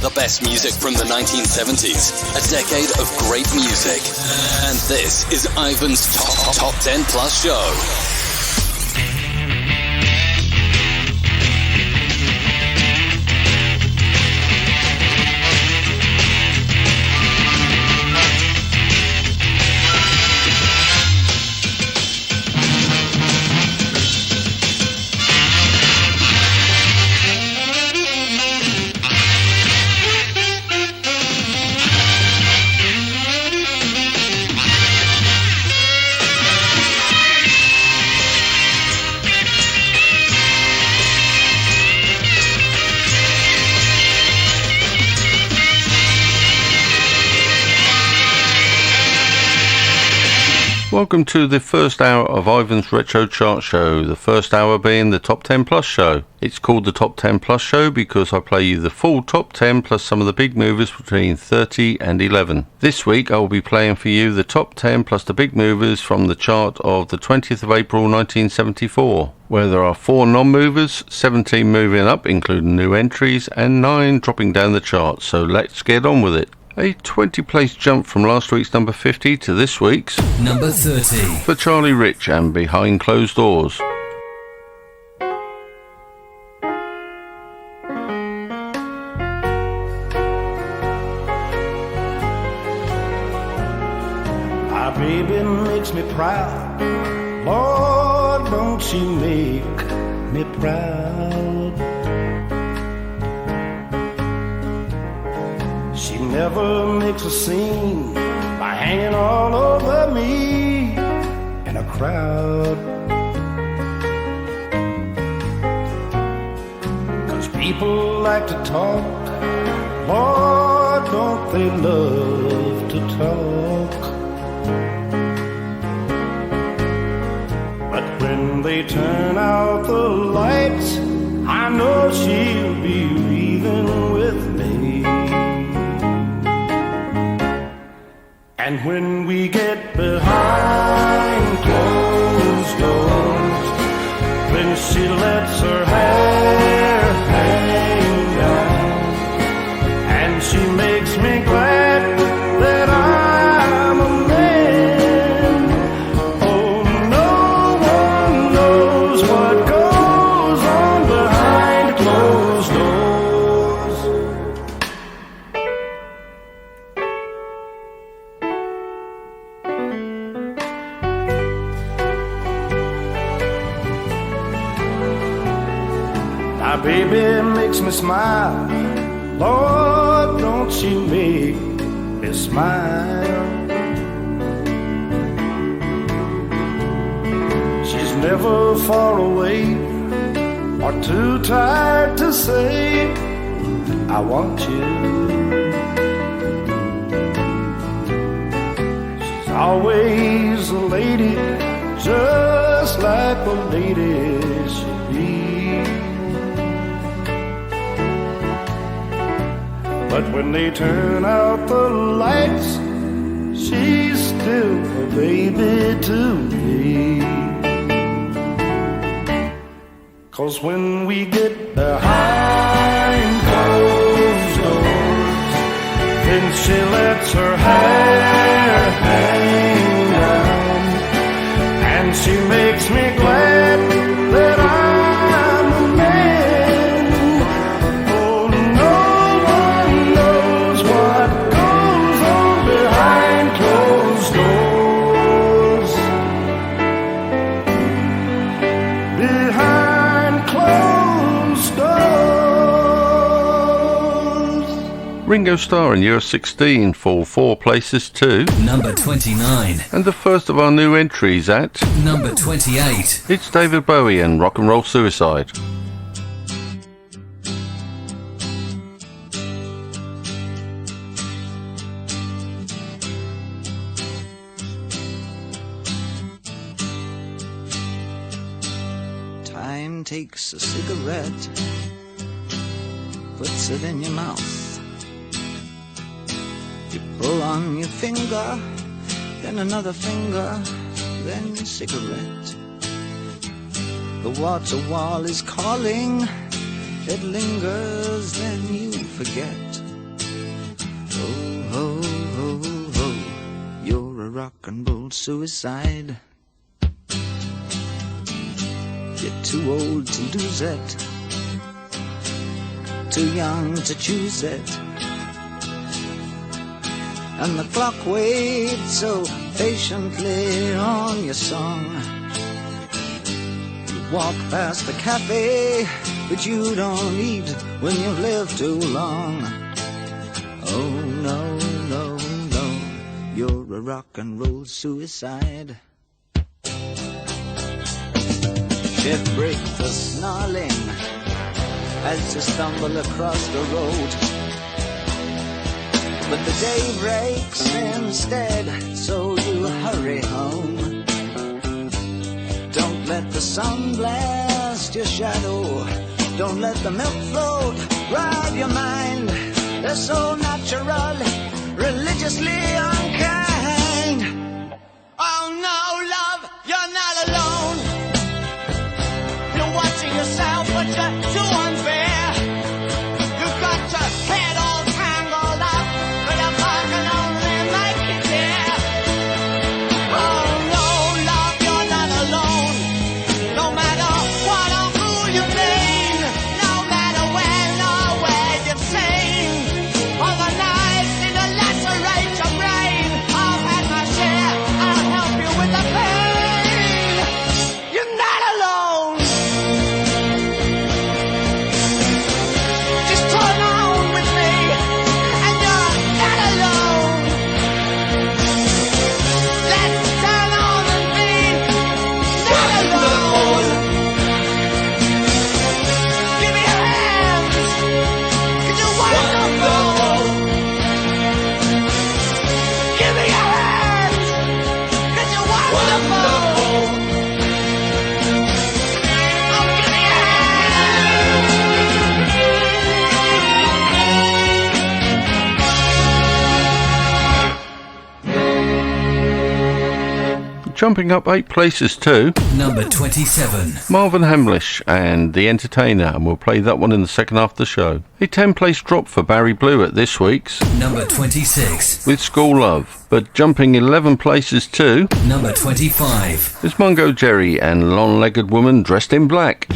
The best music from the 1970s. A decade of great music. And this is Ivan's Top 10 Plus Show. Welcome to the first hour of Ivan's Retro Chart Show, the first hour being the Top 10 Plus Show. It's called the Top 10 Plus Show because I play you the full Top 10 plus some of the big movers between 30 and 11. This week I will be playing for you the Top 10 plus the big movers from the chart of the 20th of April 1974, where there are 4 non-movers, 17 moving up including new entries, and 9 dropping down the chart, so let's get on with it. A 20-place jump from last week's number 50 to this week's number 30 for Charlie Rich and Behind Closed Doors. My baby makes me proud. Lord, don't she make me proud. She never makes a scene by hanging all over me in a crowd. 'Cause people like to talk, Lord, don't they love to talk. But when they turn out the lights, I know she'll be breathing with me. And when we get behind closed doors, then she lets her hair hang down, and she makes me glad that I'm a man. Oh, no one knows what goes on behind closed doors. My baby makes me smile. Lord, don't she make me smile. She's never far away or too tired to say, I want you. She's always a lady, just like a lady should be. But when they turn out the lights, she's still a baby to me. 'Cause when we get behind closed doors, then she lets her hair hang down, and she makes me glad that I'm a man. Oh, no one knows what goes on behind closed doors. Behind closed doors. Ringo Starr in year 16 fall 4 places to number 29. And the first of our new entries at number 28. It's David Bowie and Rock and Roll Suicide. Time takes a cigarette, puts it in your mouth. You pull on your finger, then another finger, then a cigarette. The water wall is calling, it lingers, then you forget. rock and roll suicide. You're too old to lose it, too young to choose it, and the clock waits so patiently on your song. You walk past the cafe, but you don't eat when you've lived too long. Oh no, no, no, you're a rock and roll suicide. Shift break the snarling as you stumble across the road, but the day breaks instead, so you hurry home. Don't let the sun blast your shadow, don't let the milk float rob your mind. They're so natural, religiously unkind. Oh no, love, you're not alone. You're watching yourself, but you're too unfair. You've got your head all tangled up, but a bar can only make it there. Oh no, love, you're not alone. No matter what or who you mean, no matter when or where you've seen, all the nights in a lacerate your brain. I've had my share, I'll help you with the pain. You're not alone. Just turn on with me, and you're not alone. Let's turn on and be not alone. Give me your hands, 'cause you're wonderful. Give me your hands, 'cause you're wonderful. Oh, give me your Jumping up 8 places too, Number 27. Marvin Hamlish and The Entertainer, and we'll play that one in the second half of the show. A 10-place drop for Barry Blue at this week's Number 26. with School Love, but jumping 11 places too Number 25. is Mungo Jerry and Long-Legged Woman Dressed in Black.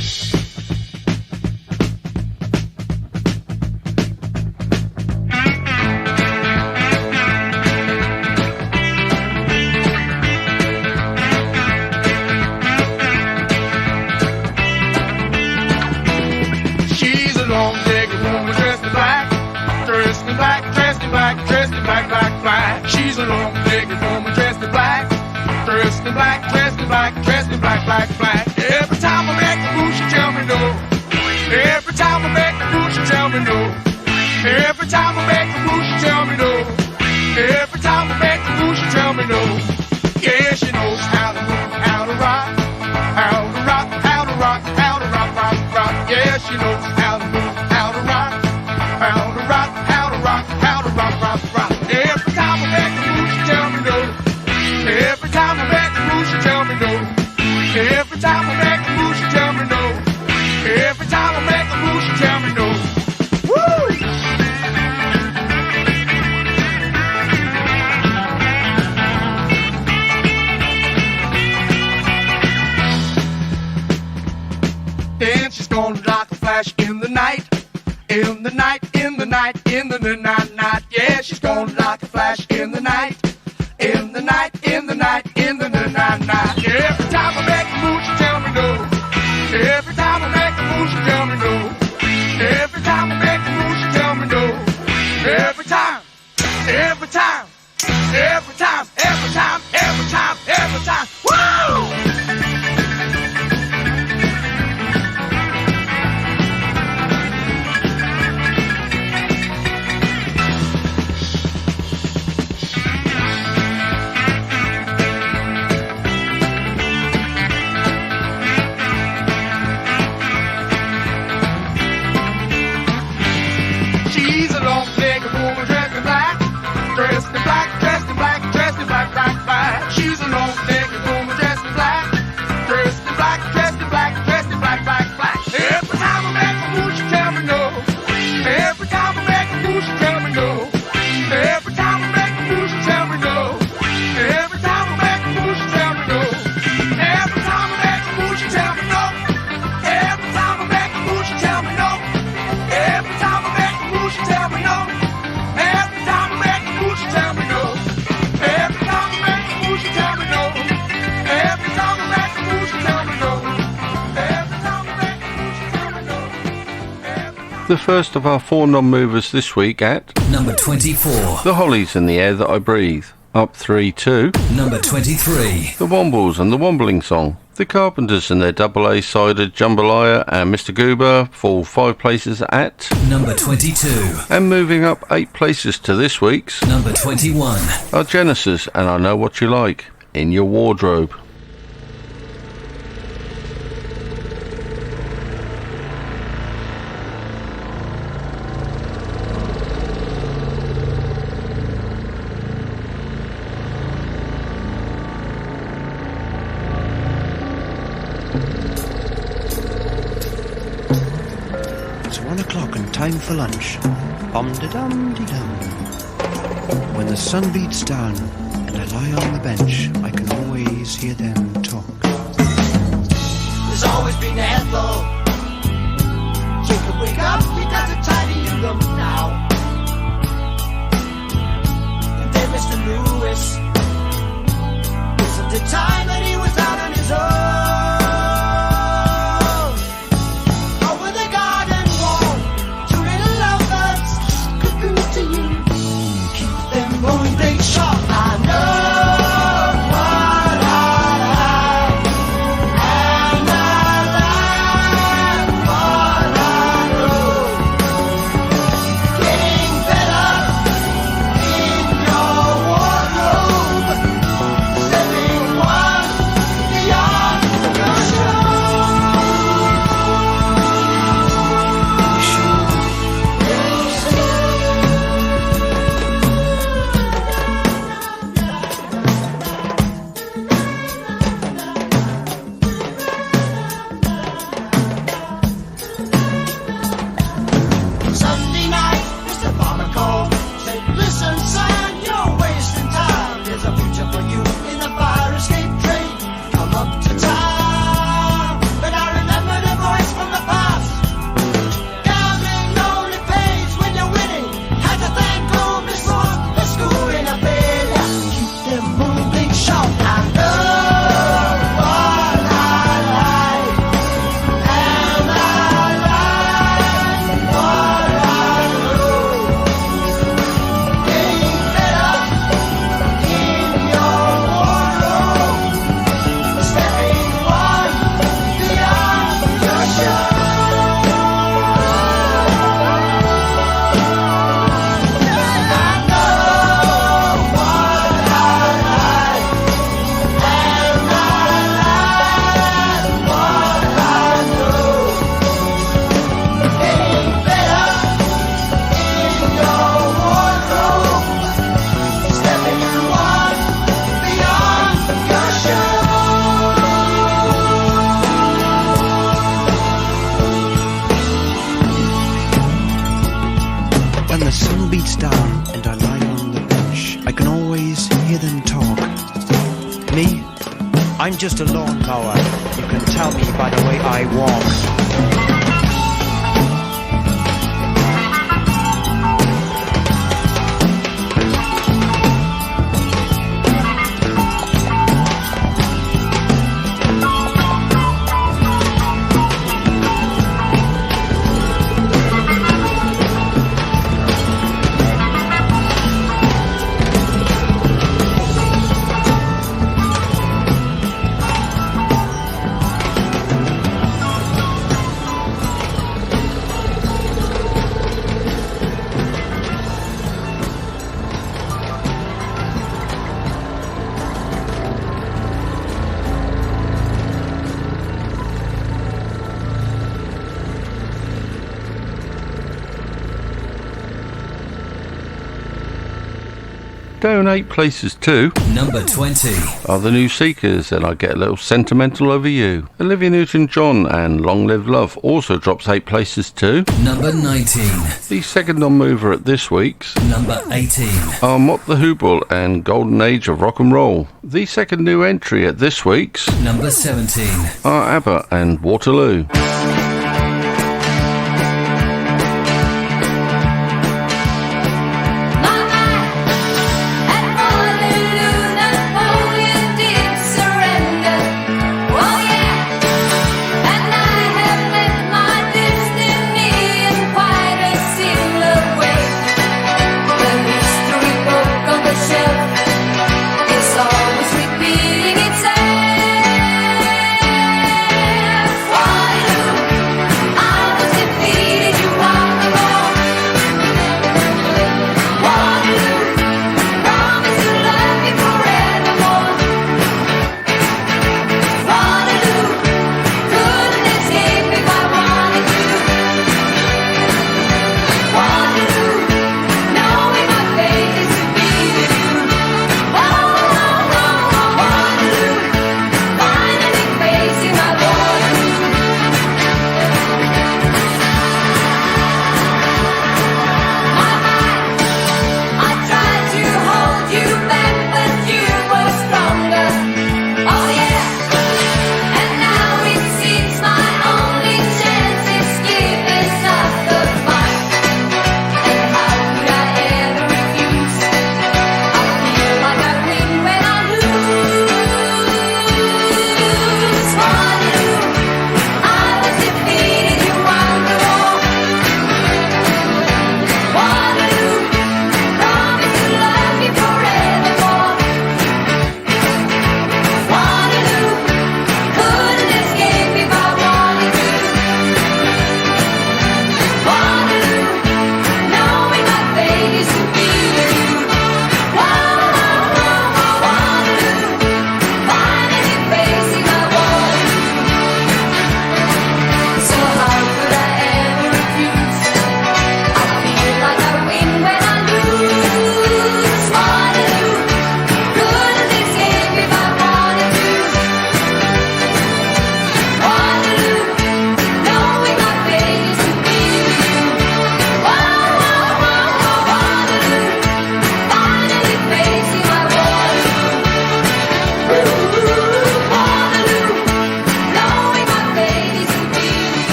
She's a long-legged woman dressed in black, dressed in black, dressed in black, dressed in black, black, black. She's a long-legged woman dressed in black, dressed in black, dressed in black, dressed in black, black, black. Every time I make the move, she tell me no. Every time I make the move, she tell me no. Every time I make the move, she tell me no. Every time I make the move, she tell me no. Yeah, she knows how to move, how to rock, how to rock, how to rock, how to rock, rock, rock. Yeah, she knows how to move, how to rock, how to rock, how to rock, how to rock, rock, rock. Every time I make the move, she tell me no. Every time I make the move, she tell me no. Every time I make the move, she tell me no. Every time I make the move, she tell me no. Woo! Then she's gonna rock a flash in the night, in the night, in the night, in the night, night. Yeah, she's gonna rock a flash in the night, in the night, in the night, in the night, night. Every time I make a move, she tell me no. Every time I make a move, she tell me no. Every time I make a move, she tell me no. Every time, every time, every time, every time, every time, every time. Woo! The first of our 4 non-movers this week at number 24. The Hollies and the Air That I Breathe. Up 3 to number 23. The Wombles and the Wombling Song. The Carpenters and their double A-sided Jambalaya and Mr. Goober fall 5 places at number 22. And moving up 8 places to this week's number 21. are Genesis and I Know What You Like in Your Wardrobe. Time for lunch. Bum-de-dum-de-dum. When the sun beats down and I lie on the bench, I can always hear them talk. There's always been Ethel. Jacob, wake up, we got to tidy your room now. And then Mr. Lewis. Wasn't it time that he was out on his own? I'm just a lawnmower. You can tell me by the way I walk. Down 8 places too number 20 are the New Seekers and I Get a Little Sentimental Over You. Olivia Newton-John and Long Live Love also drops 8 places too number 19. The second non-mover at this week's number 18 are Mott the Hoople and Golden Age of Rock and Roll. The second new entry at this week's number 17 are ABBA and Waterloo. Why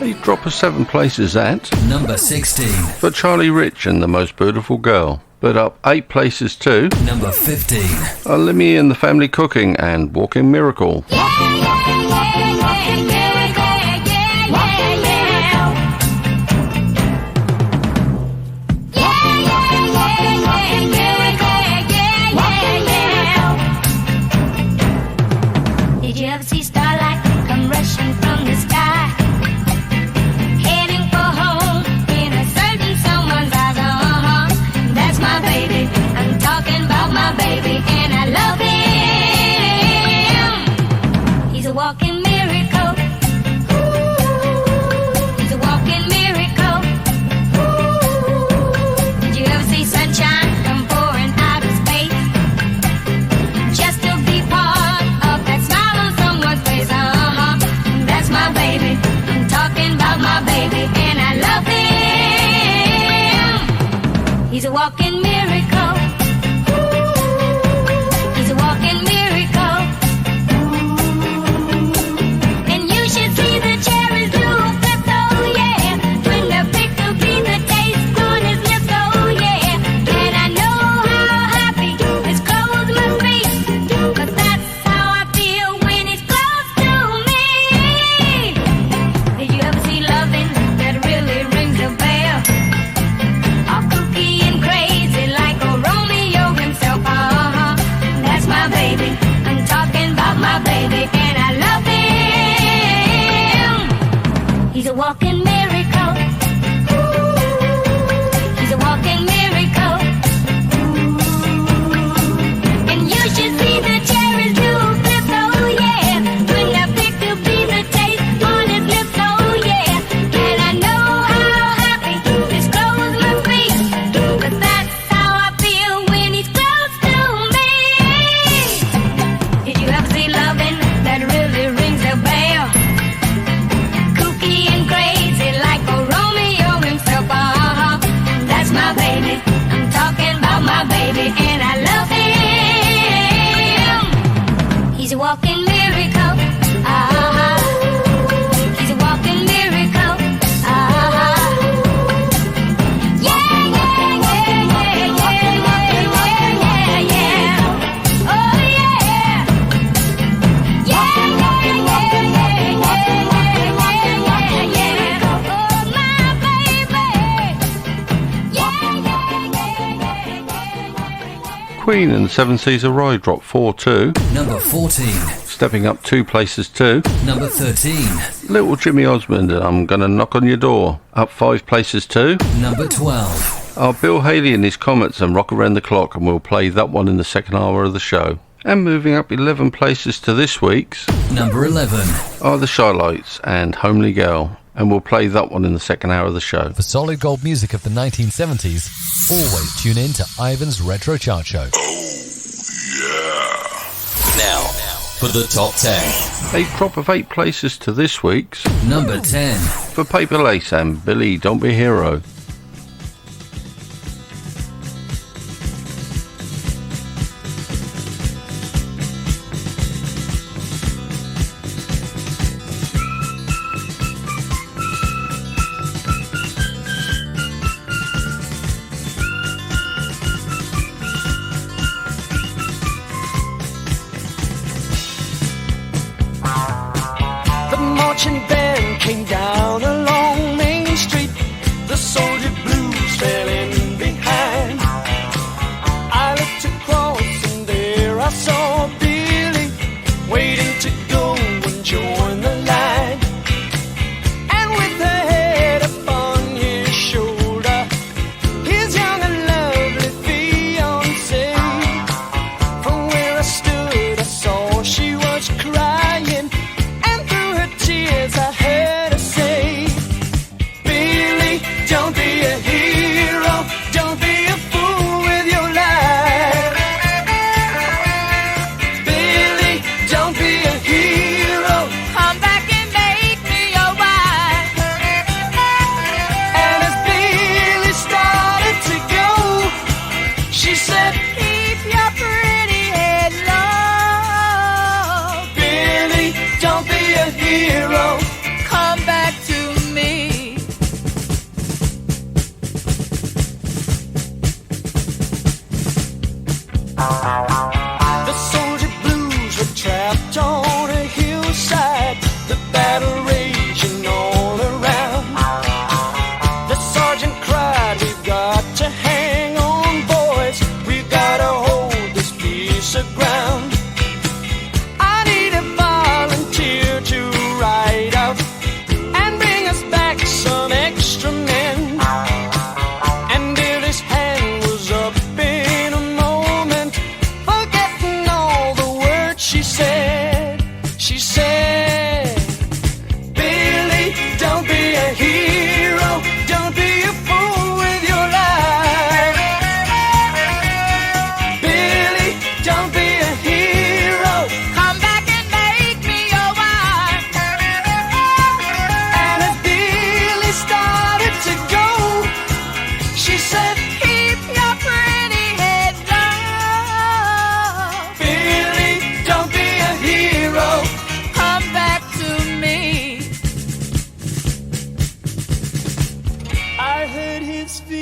A drop of 7 places at number 16. for Charlie Rich and the Most Beautiful Girl. But up 8 places to Number 15. Limmy and the Family Cooking and Walking Miracle. Did you ever see starlight come rushing from the sky? Heading for home in a certain someone's eyes. That's my baby. I'm talking about my baby, and I love him. He's a walking miracle. He's a walking miracle. Did you ever see sunshine come pouring out of space? Just to be part of that smile on someone's face. That's my baby. I'm talking about my baby, and I love him. He's a walking miracle. He's a walking miracle. And you should see the cherries blue flip, oh yeah. When the pickle be the taste on his lips, oh yeah. And I know how happy his clothes must be, 'cause that's how I feel when he's close to me. Did you ever see loving that really rings a bell? All kooky and crazy like a Romeo himself. That's my baby. I'm talking about my baby, and I love him. He's a walking miracle. He's a walking miracle. And you should see the cherries do flip, oh yeah. When the pickle be the taste on his lips, oh yeah. And I know how happy his clothes must be, 'cause that's how I feel when he's close to me. Did you ever see loving that really rings a bell? Kooky and crazy like a Romeo himself. That's my baby. I'm talking about my baby, and I love him. He's a walking miracle. He's a walking miracle. Yeah, yeah, yeah, yeah, yeah, yeah, yeah, yeah. Oh yeah. Yeah, yeah, yeah, yeah, yeah, yeah, yeah, yeah. Oh my baby. Yeah, yeah, yeah, yeah. Queen and the Seven Seas of Rye drop 4 to Number 14. stepping up 2 places to Number 13. Little Jimmy Osmond and I'm Gonna Knock on Your Door. Up 5 places to Number 12. are Bill Haley and his Comets and Rock Around the Clock, and we'll play that one in the second hour of the show. And moving up 11 places to this week's Number 11. are the Shylights and Homely Girl, and we'll play that one in the second hour of the show. For solid gold music of the 1970s, always tune in to Ivan's Retro Chart Show. Now, for the top 10. A drop of 8 places to this week's Number 10. for Paper Lace and Billy Don't Be a Hero. The marching band came down along Main Street. The soldier blues fell in behind. I looked across and there I saw Billy waiting to go and join the line. And with her head upon his shoulder, his young and lovely fiancée. From where I stood I saw she was crying, and through her tears I heard her say,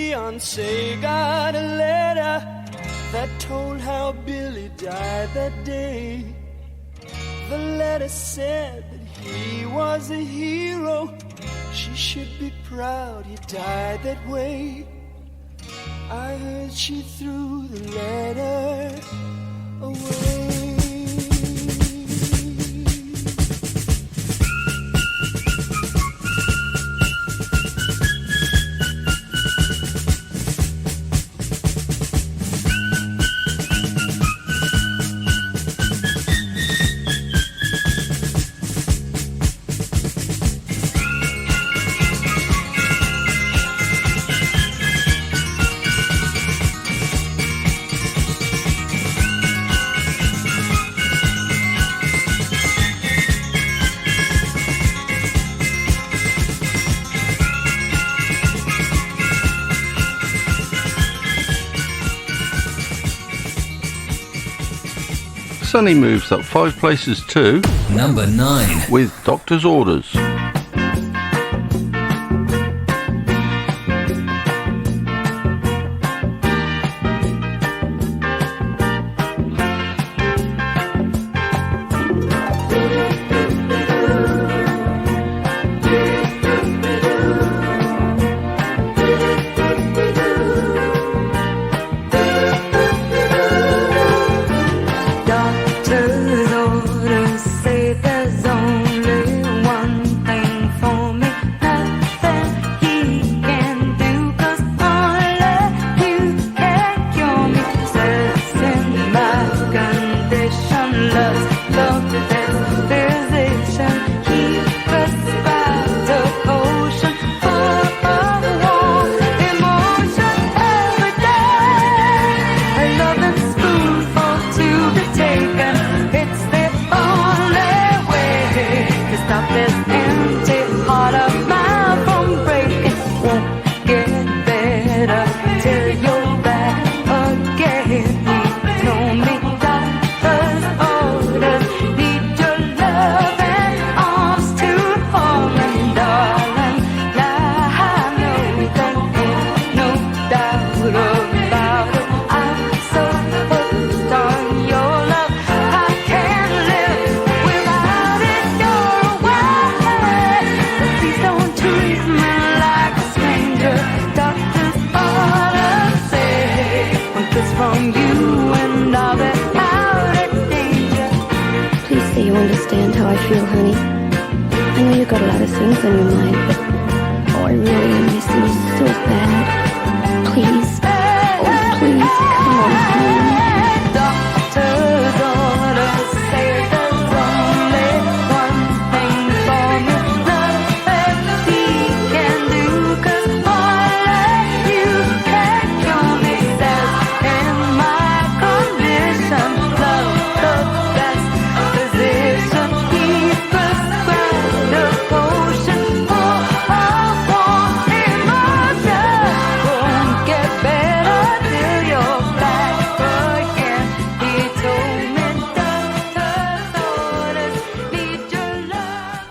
fiance got a letter that told how Billy died that day. The letter said that he was a hero. She should be proud he died that way. I heard she threw the letter away. Sonny moves up 5 places to number 9 with Doctor's Orders.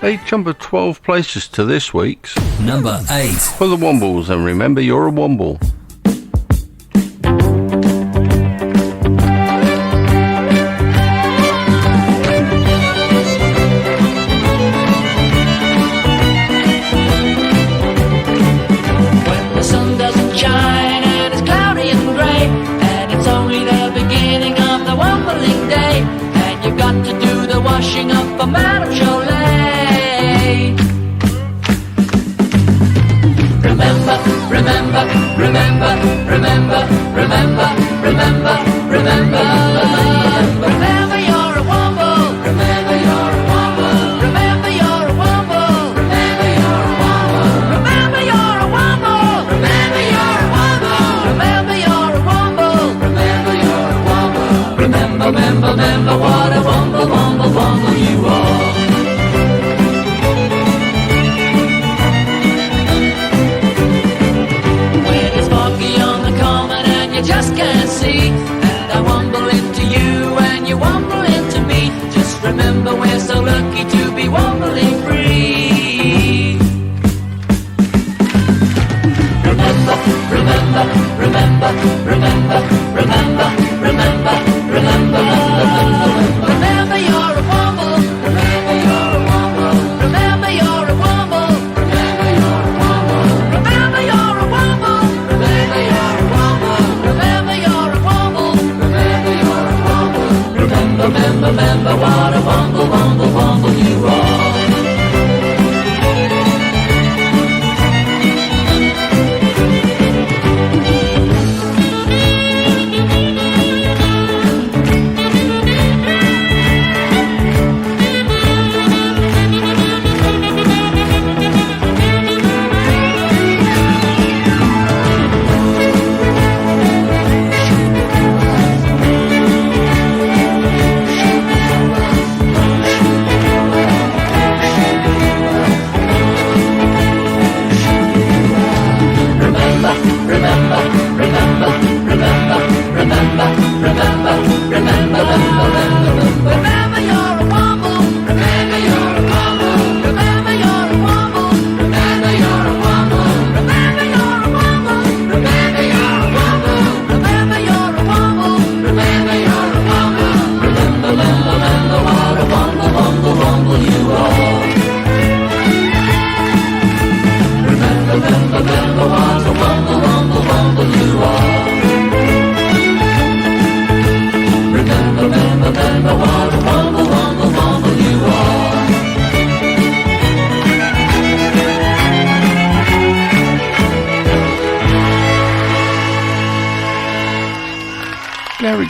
They jump 12 places to this week's number 8 for the Wombles, and remember, you're a Womble. When the sun doesn't shine and it's cloudy and grey, and it's only the beginning of the wombling day, and you've got to do the washing up for Madame Cholet. Remember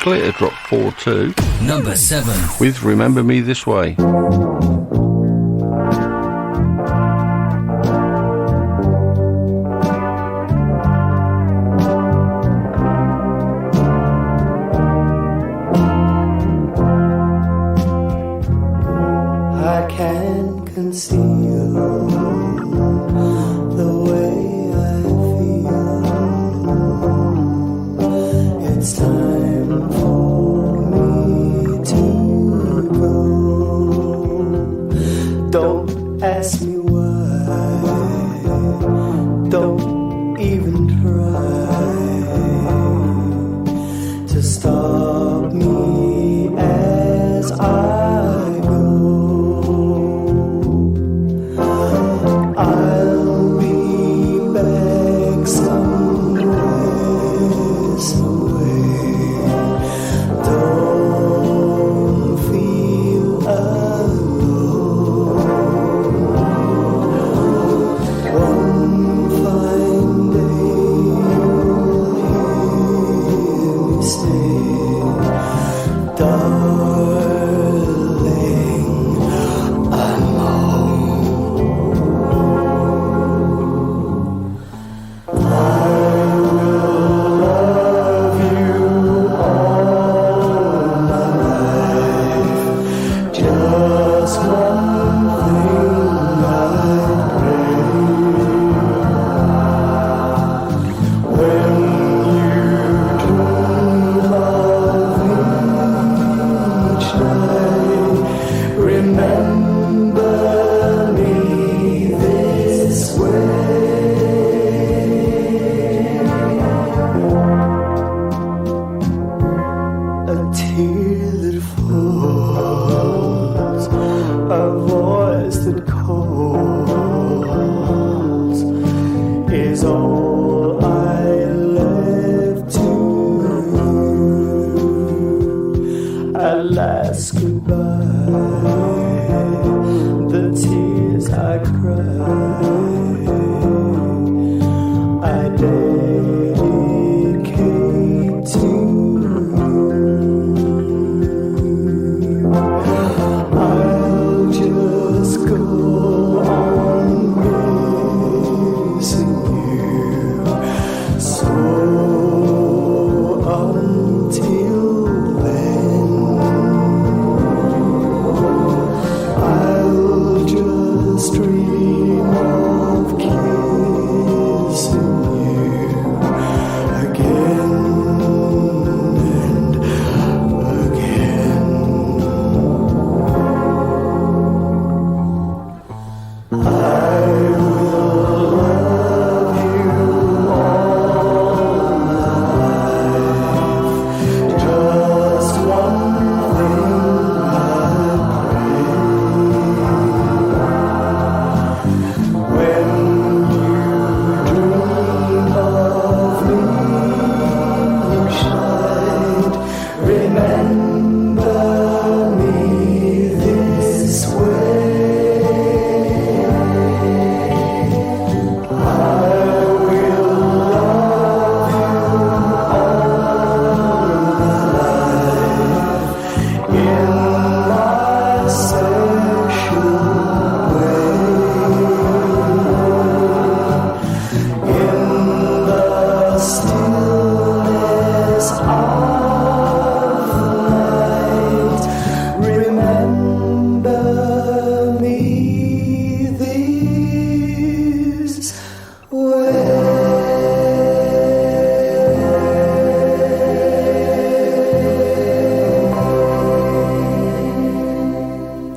Glitter dropped 4-2. Number 7. With Remember Me This Way. I can conceal the way I feel. It's time for me to go. Don't ask me why. Don't even try to stop me as I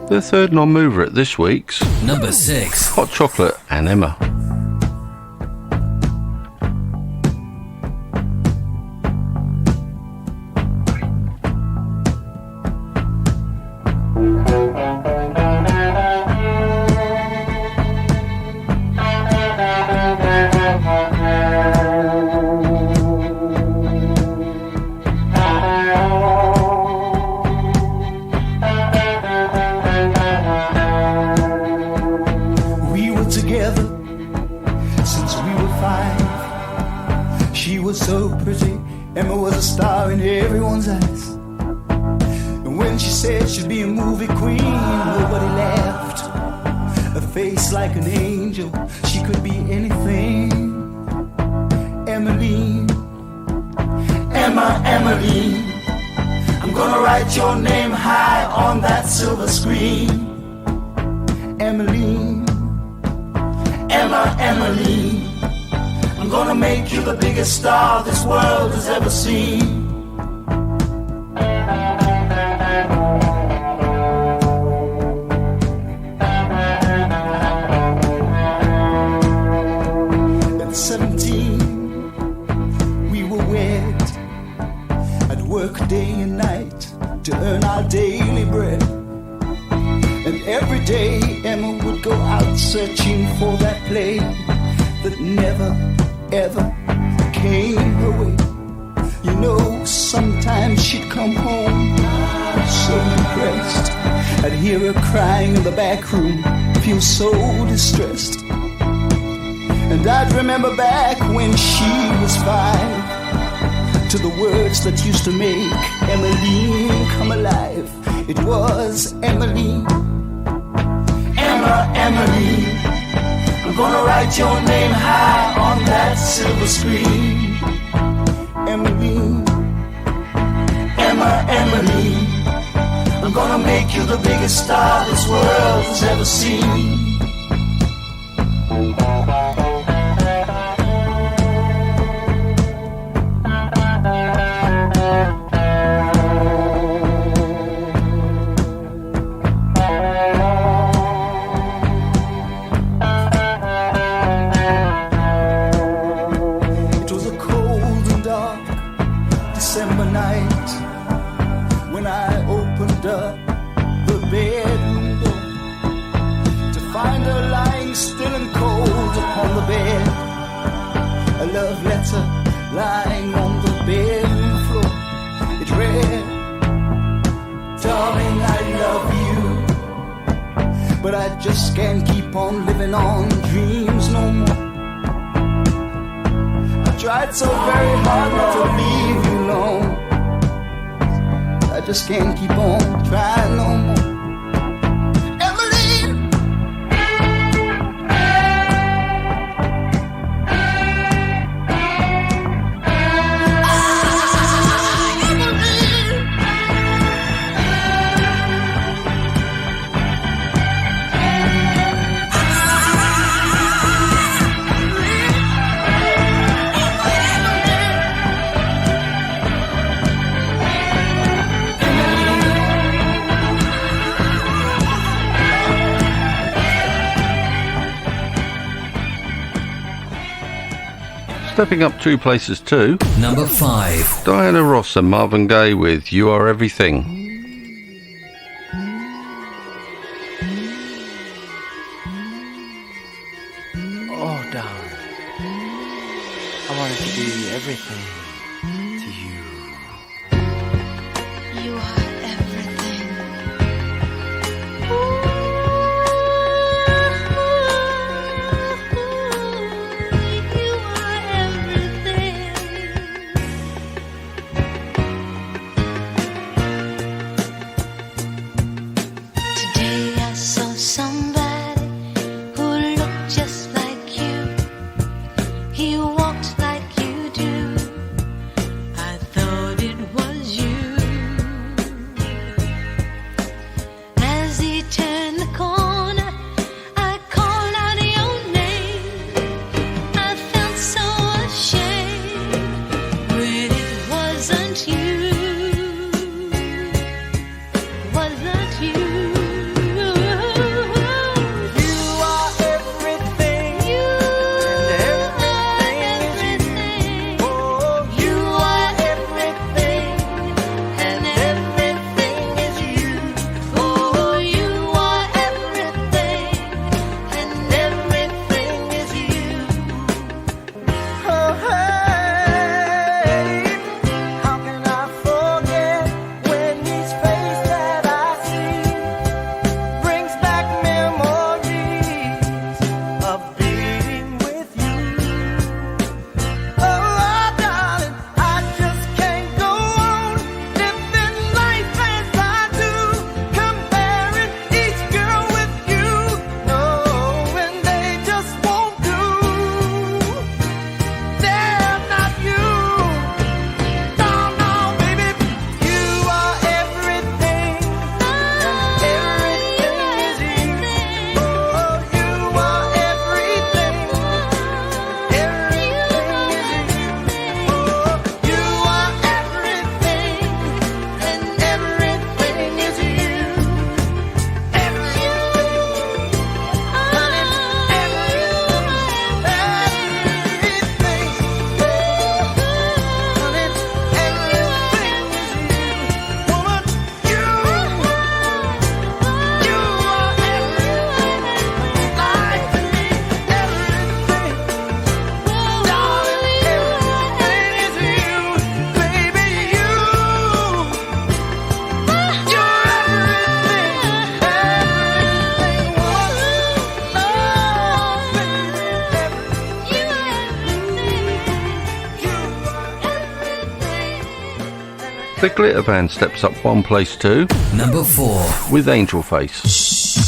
The third non-mover at this week's Number 6. Hot Chocolate and Emma. Together since we were 5. She was so pretty Emma was a star in everyone's eyes. And when she said she'd be a movie queen, nobody laughed. A face like an angel, she could be anything. Emmeline, Emmeline, I'm gonna write your name high on that silver screen. Emmeline, Emmeline, I'm gonna make you the biggest star this world has ever seen. At 17, we were wed. I'd work day and night to earn our daily bread. And every day Emma would go out searching for that play that never, ever came her way. You know, sometimes she'd come home so depressed. I'd hear her crying in the back room, feel so distressed. And I'd remember back when she was 5, to the words that used to make Emmeline come alive. It was Emmeline, Emmeline, I'm gonna write your name high on that silver screen. Emmeline, Emmeline, I'm gonna make you the biggest star this world has ever seen. December night when I opened up the bedroom door to find her lying still and cold upon the bed. A love letter lying on the bedroom floor. It read, darling, I love you, but I just can't keep on living on dreams no more. Tried so very hard not to leave you alone. I just can't keep on trying no more. Stepping up 2 places too. Number 5. Diana Ross and Marvin Gaye with You Are Everything. Oh, darling, I wanted to be everything to you. You are everything. You are everything. Today I saw somebody who looked just like you. He walked like you do. The Glitter Band steps up one place too. Number 4. With Angel Face.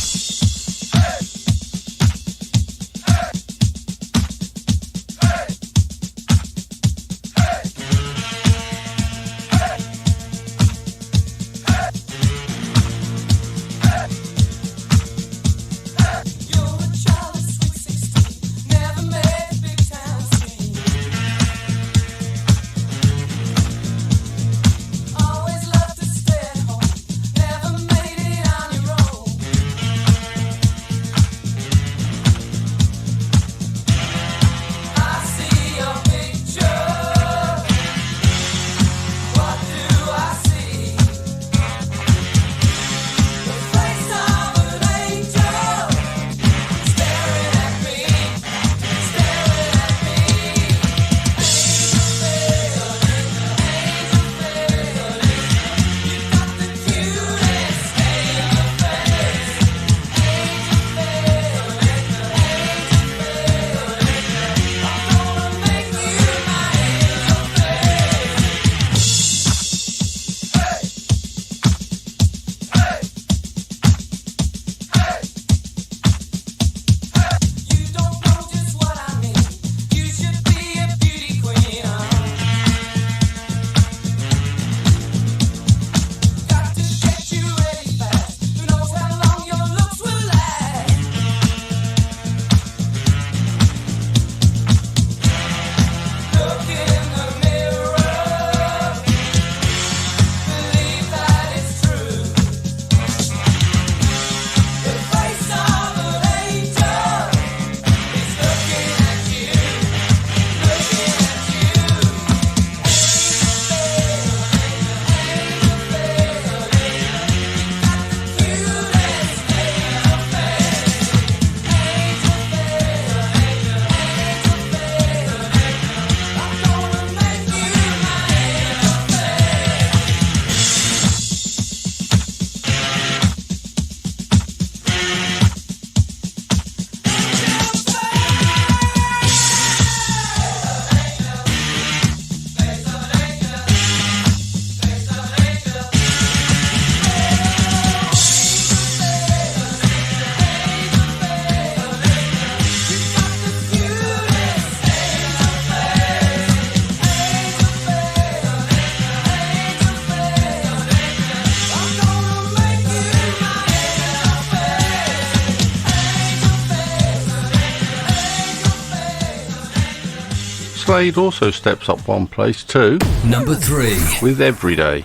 Slade also steps up one place too. Number 3. With Everyday.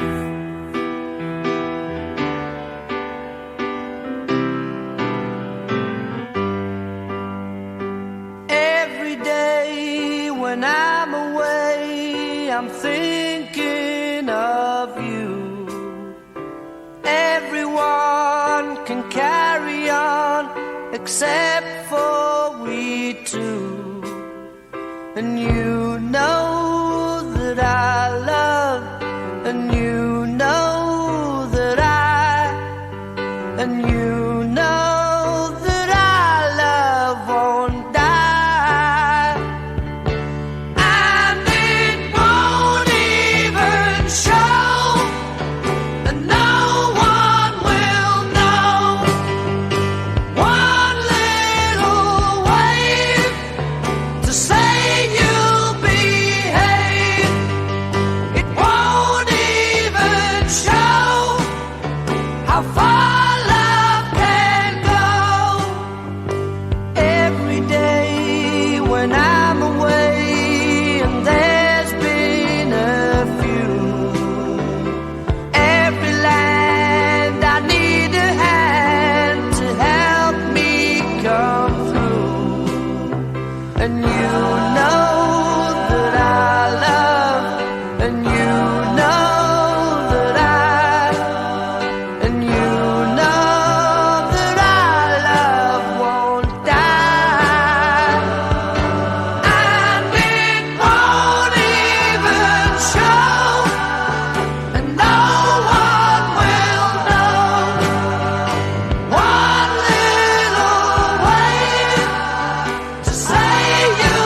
Every day when I'm away, I'm thinking of you. Everyone can carry on except for we two. And you know that I love, and you know that and you know that our love won't die. And it won't even show, and no one will know. One little wave to say you'll behave. It won't even show how far love can go. Every day when I'm away, and there's been a few, every land I need a hand to help me come through. And you know that I love, and you know that and you know that our love won't die. And it won't even show, and no one will know. One little wave to say you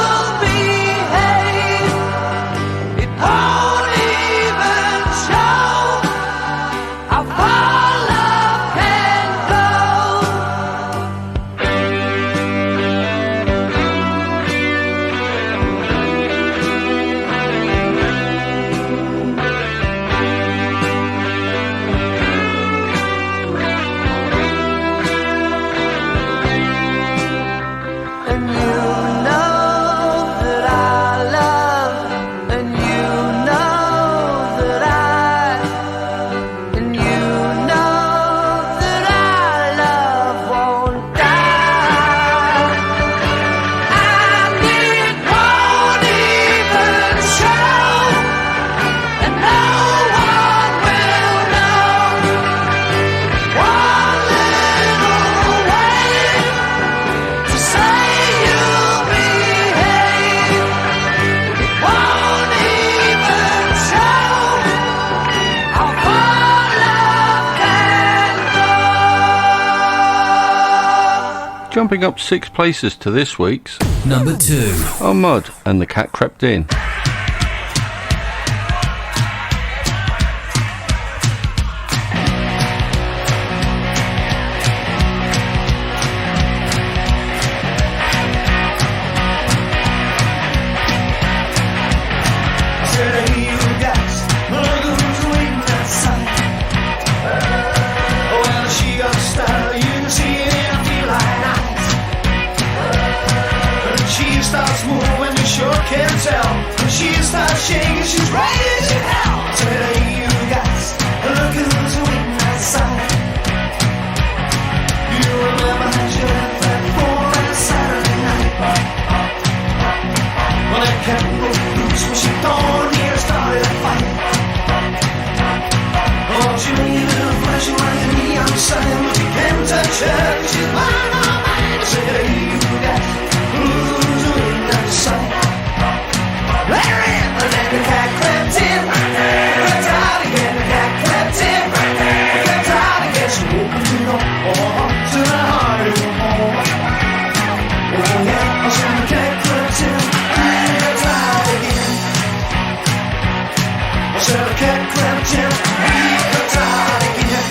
Jumping up 6 places to this week's Number 2. are Mud and The Cat Crept In. Shaking, she's right as hell. Tell you guys, look who's waiting outside. You remember how you left that phone on a Saturday night? Well, that cat broke loose when she thought here started a fight. Oh, she made it a flashing like a neon sign, but you can't touch her 'cause she's mine, all mine. I said, hey, you guys, who's waiting outside? Larry! The cat crept in, crept out again, the cat crept in, crept out again. She opened the door to the heart of home. Oh yeah, so the cat crept in, crept out again. So the cat crept in, crept out again.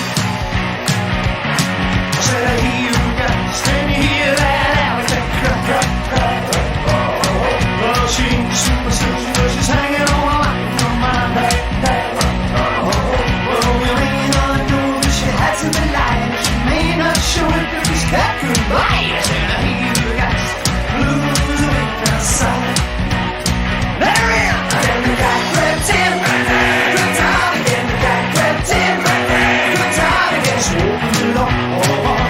I said, hey, you guys, can you hear that alley cat crap, crap, crap? Well, she's superstitious, but she's hanging on. Show it if this cat could bite. I said, hey, you guys, who's waiting outside? They're in, and the cat crept in, crept out again. The cat crept in, crept out again. So open the door,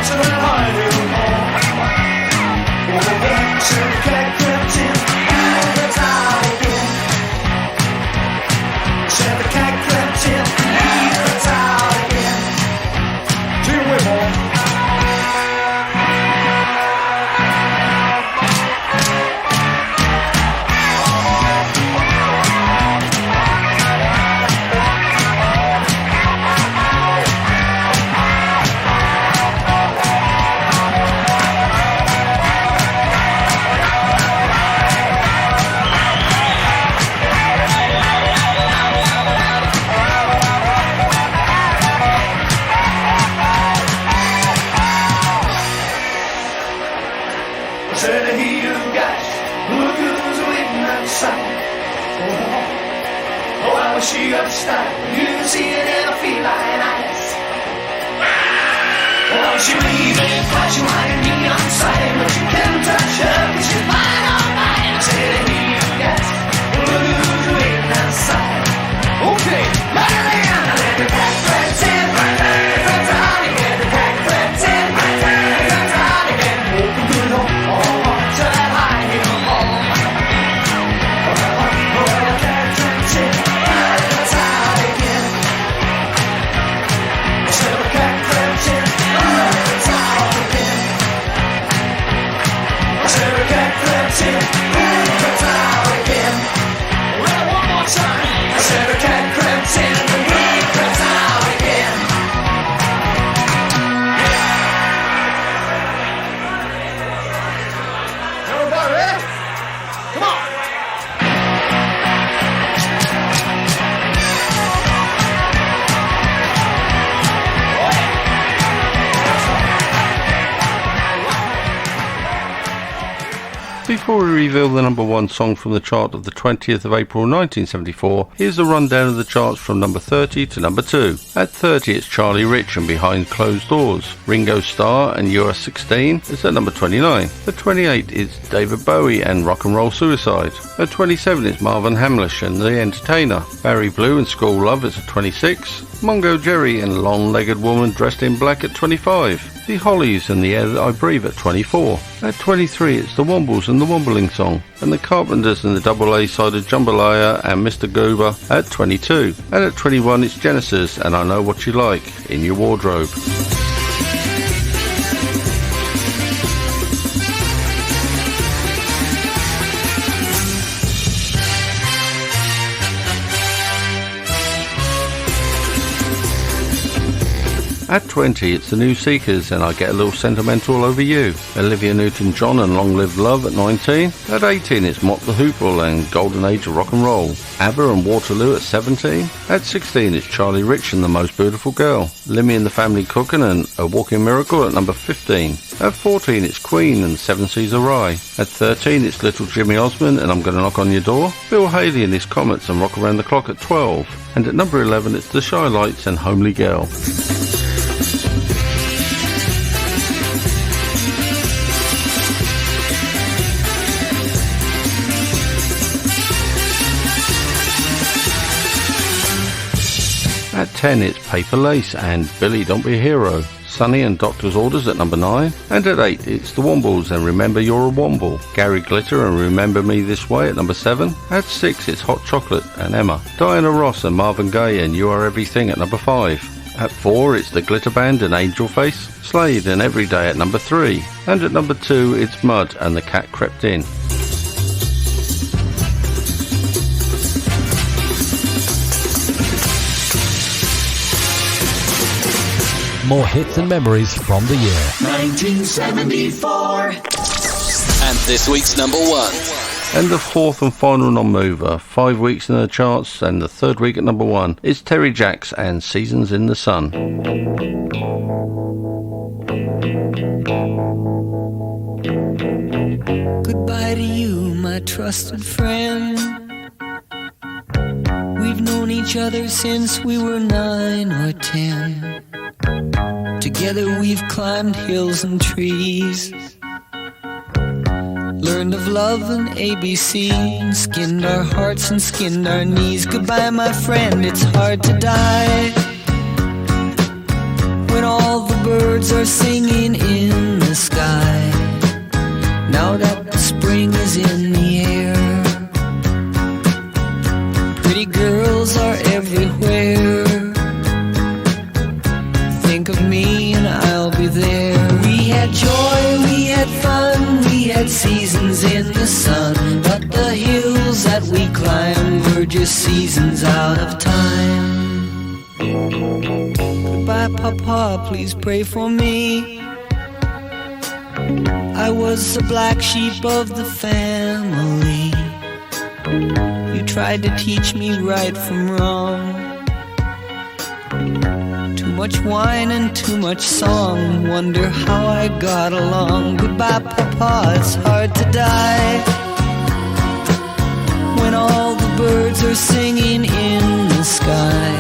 to the heart of home. Oh yeah, so the cat crept in, crept out again. Said the cat crept in, crept out again. Two way, boy. She got style, you can see it in her feline eyes. Oh, she leaving, flashing like a neon sign, but you can't touch her 'cause she's mine, all mine. I said, hey, you guys, look who's waiting outside. Okay, let her in, let the cat crept in, crept out again, the cat crept in, crept out again. Open the door, to that high hill home. Oh, the cat crept in. Before we reveal the number 1 song from the chart of the 20th of April 1974, here's a rundown of the charts from number 30 to number 2. At 30 it's Charlie Rich and Behind Closed Doors. Ringo Starr and You're 16 is at number 29. At 28 it's David Bowie and Rock and Roll Suicide. At 27 it's Marvin Hamlish and The Entertainer. Barry Blue and School Love is at 26. Mongo Jerry and Long-Legged Woman Dressed in Black at 25. The Hollies and The Air That I Breathe at 24. At 23 it's The Wombles and The Wombling Song, and The Carpenters and the double A-sided Jambalaya and Mr. Goober at 22. And at 21 it's Genesis and I Know What You Like in Your Wardrobe. At 20, it's the New Seekers and I Get a Little Sentimental Over You. Olivia Newton-John and Long Live Love at 19. At 18, it's Mott the Hoople and Golden Age of Rock and Roll. ABBA and Waterloo at 17. At 16, it's Charlie Rich and The Most Beautiful Girl. Lemmy and the Family Cookin' and A Walking Miracle at number 15. At 14, it's Queen and Seven Seas of Rye. At 13, it's Little Jimmy Osmond and I'm Gonna Knock on Your Door. Bill Haley and His Comets and Rock Around the Clock at 12. And at number 11, it's The Shy Lights and Homely Girl. At 10, it's Paper Lace and Billy Don't Be a Hero. Sonny and Doctor's Orders at number 9. And at 8, it's The Wombles and Remember You're a Womble. Gary Glitter and Remember Me This Way at number 7. At 6, it's Hot Chocolate and Emma. Diana Ross and Marvin Gaye and You Are Everything at number 5. At 4, it's The Glitter Band and Angel Face. Slade and Everyday at number 3. And at number 2, it's Mud and The Cat Crept In. More hits and memories from the year. 1974. And this week's number 1. And the fourth and final non-mover, 5 weeks in the charts and the third week at number 1, is Terry Jacks and Seasons in the Sun. Goodbye to you, my trusted friend. We've known each other since we were 9 or 10. Together we've climbed hills and trees, learned of love and ABC, and skinned our hearts and skinned our knees. Goodbye, my friend, it's hard to die when all the birds are singing in the sky. Now that the spring is in the air, pretty girls are everywhere. Think of me and I'll be there. We had joy, we had fun, we had seasons in the sun, but the hills that we climbed were just seasons out of time. Goodbye, Papa, please pray for me. I was the black sheep of the family. You tried to teach me right from wrong. Too much wine and too much song, wonder how I got along. Goodbye, Papa, it's hard to die when all the birds are singing in the sky.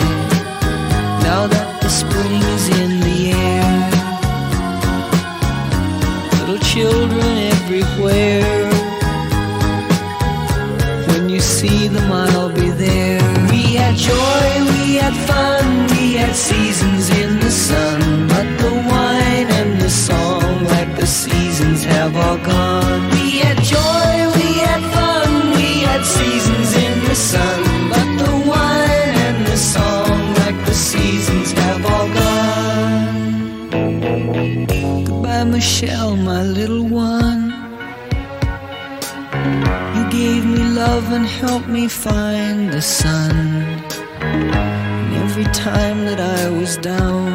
Now that the spring is in the air, little children everywhere. When you see them, I'll be there. We had joy, we had fun, we had seasons in the sun, but the wine and the song, like the seasons, have all gone. We had joy, we had fun, we had seasons in the sun, but the wine and the song, like the seasons, have all gone. Goodbye, Michelle, my little one. You gave me love and helped me find the sun. And every time that I was down,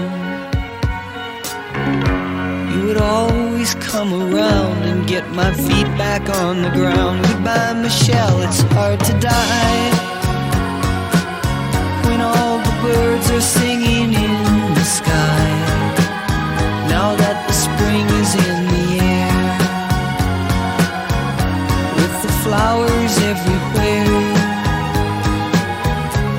you would always come around and get my feet back on the ground. Goodbye, Michelle, it's hard to die when all the birds are singing in the sky. Now that the spring is in the air, with the flowers everywhere,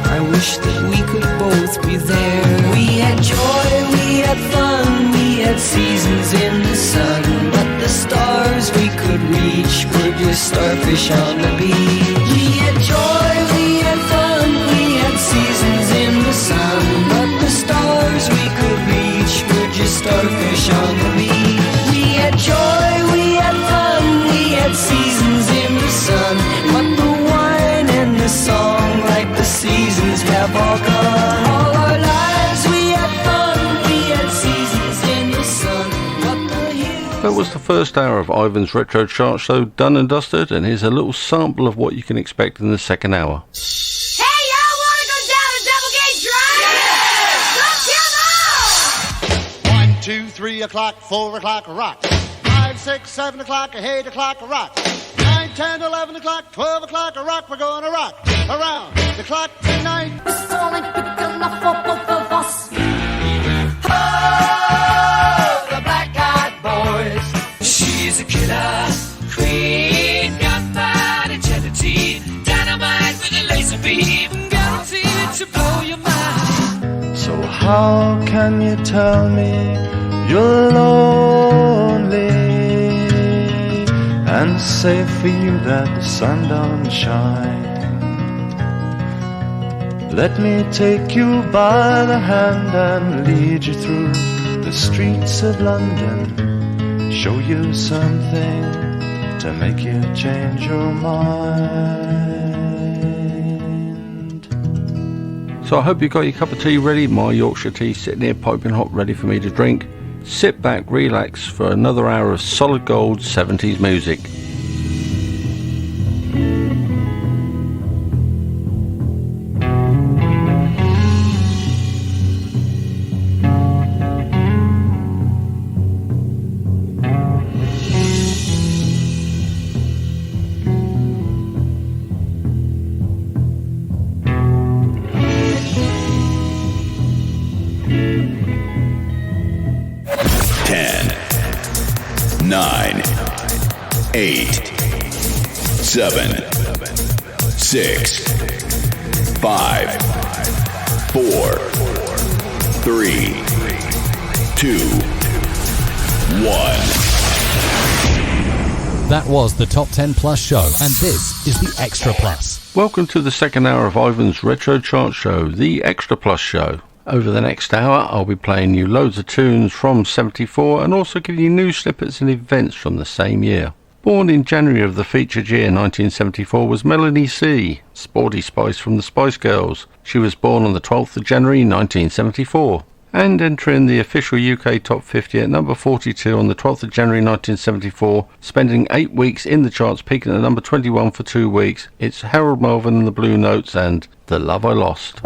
I wish that we could both be there. We had joy, we had fun, we had seasons in the sun, but the stars we could reach were just starfish on the beach. We had joy, we had fun, we had seasons in the sun, but the stars we could reach were just starfish on the beach. We had joy, we had fun, we had seasons in the sun, but the wine and the song, like the seasons, have all gone. All our lives we had fun, we had seasons in the sun, but the hills... That was the first hour of Ivan's Retro Chart Show done and dusted, and here's a little sample of what you can expect in the second hour. Hey, y'all wanna go down a double gate drive? Yeah! Let's get out! 3 o'clock, 4 o'clock, rock. 5, 6, 7 o'clock, 8 o'clock, rock. 9, 10, 11 o'clock, 12 o'clock, rock. We're gonna rock around the clock tonight. It's only quick enough for both of us. Oh, the black-eyed boys. She's a killer queen, gunpowder integrity, dynamite with a laser beam, guaranteed to blow your mind. So how can you tell me you're lonely and say for you that the sun don't shine? Let me take you by the hand and lead you through the streets of London, show you something to make you change your mind. So I hope you got your cup of tea ready. My Yorkshire tea sitting here piping hot, ready for me to drink. Sit back, relax for another hour of solid gold 70s music. Seven, 6, 5, 4, 3, 2, 1. That was the Top 10 Plus show, and this is the Extra Plus. Welcome to the second hour of Ivan's Retro Chart Show, the Extra Plus show. Over the next hour, I'll be playing you loads of tunes from 74 and also giving you new snippets and events from the same year. Born in January of the featured year 1974 was Melanie C, Sporty Spice from the Spice Girls. She was born on the 12th of January 1974. And entering the official UK Top 50 at number 42 on the 12th of January 1974, spending 8 weeks in the charts, peaking at number 21 for 2 weeks, it's Harold Melvin and the Blue Notes and The Love I Lost.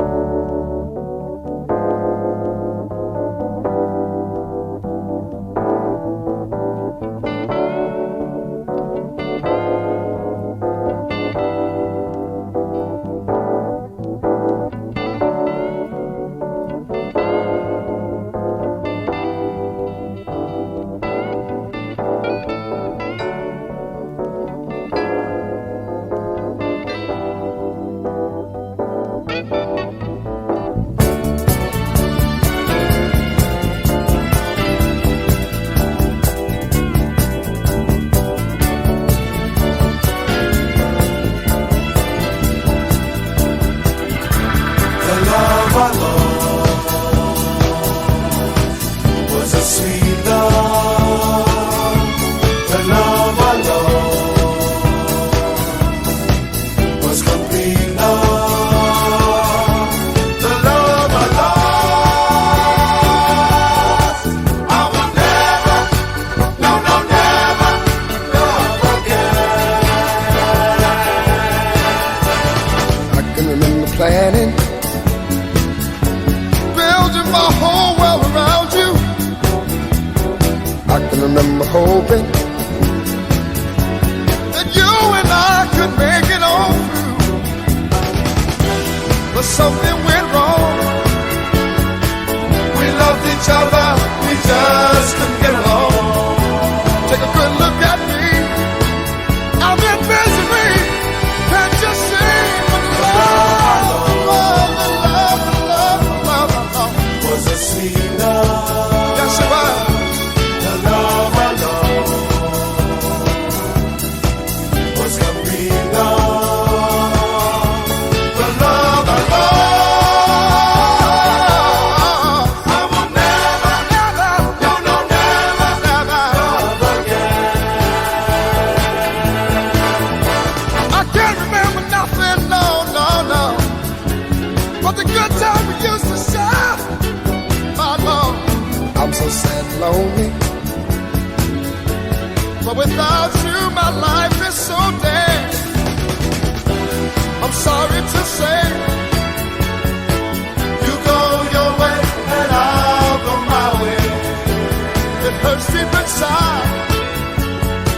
side.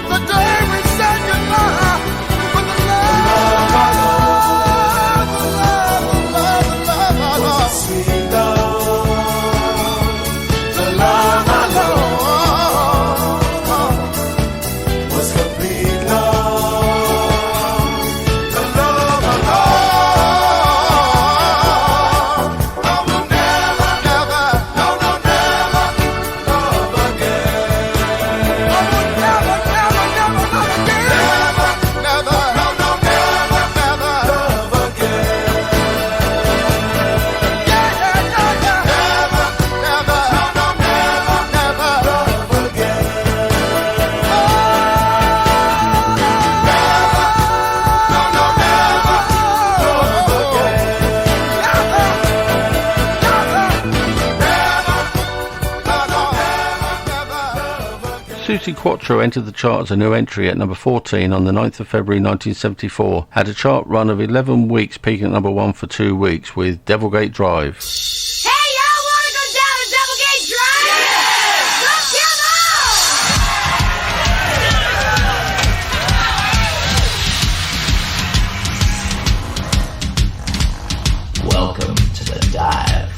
The day we said goodbye, but the love, the sweet love, the love I love was complete love, the love I love. I will never, never, no, no, never love again. I will never, never, never love again. Never, never, no, no, never, never love again. Yeah, yeah, yeah, yeah. Never, never, no, no, never, never love again. Oh, never, no, no, never love again. Susie Quattro entered the chart as a new entry at number 14 on the 9th of February 1974. Had a chart run of 11 weeks, peaking at number 1 for 2 weeks with Devilgate Drive. Hey, y'all wanna go down to Doublegate Drive? Let's get on! Welcome to the dive.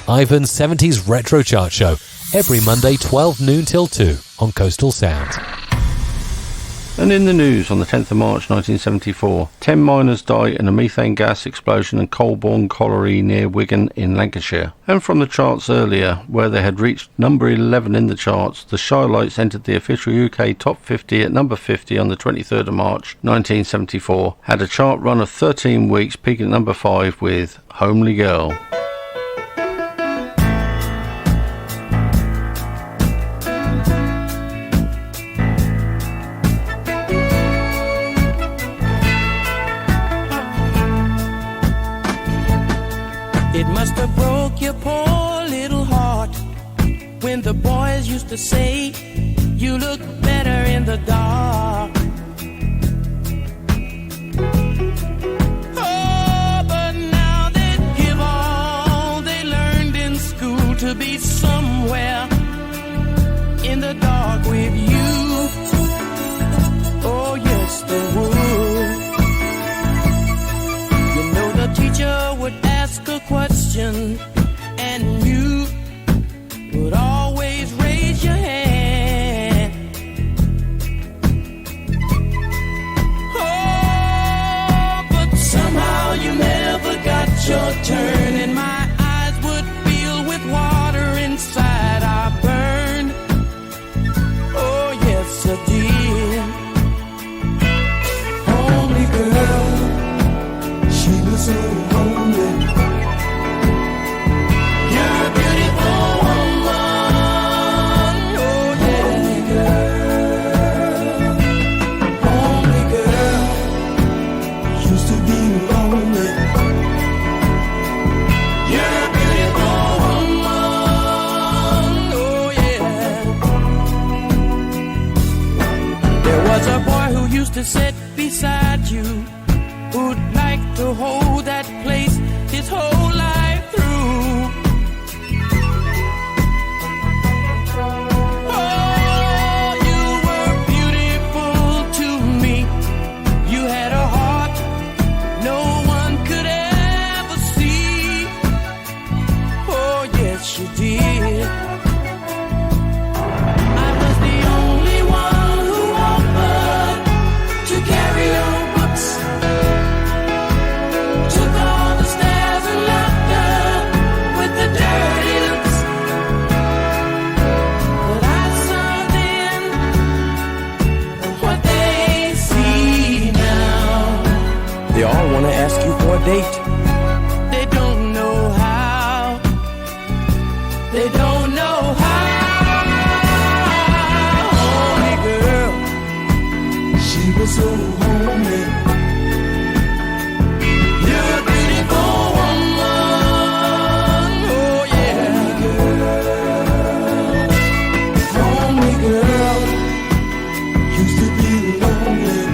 Ivan's 70s Retro Chart Show, every Monday 12 noon till 2 on Coastal Sound. And in the news, on the 10th of March 1974, 10 miners die in a methane gas explosion in Colborne Colliery near Wigan in Lancashire. And from the charts earlier, where they had reached number 11 in the charts, the Shy Lights entered the official UK Top 50 at number 50 on the 23rd of March 1974, had a chart run of 13 weeks, peaking at number 5 with Homely Girl. It must have broke your poor little heart when the boys used to say you look better in the dark. Oh, but now they give all they learned in school to be somewhere in the dark with you. Oh, yes, they would. You know the teacher would ask a question and you would always raise your hand. Oh, but somehow you never got your turn and my eyes would fill with water inside. I burned. Oh, yes, I did. Homely girl, she was so homely. Was a boy who used to sit beside you, who'd like to hold that place his whole life through. Oh, you were beautiful to me. You had a heart no one could ever see. Oh, yes, you did. They all want to ask you for a date. They don't know how. They don't know how. Homely girl, she was so homely. You're a beautiful woman. Oh yeah. Homely girl, used to be lonely.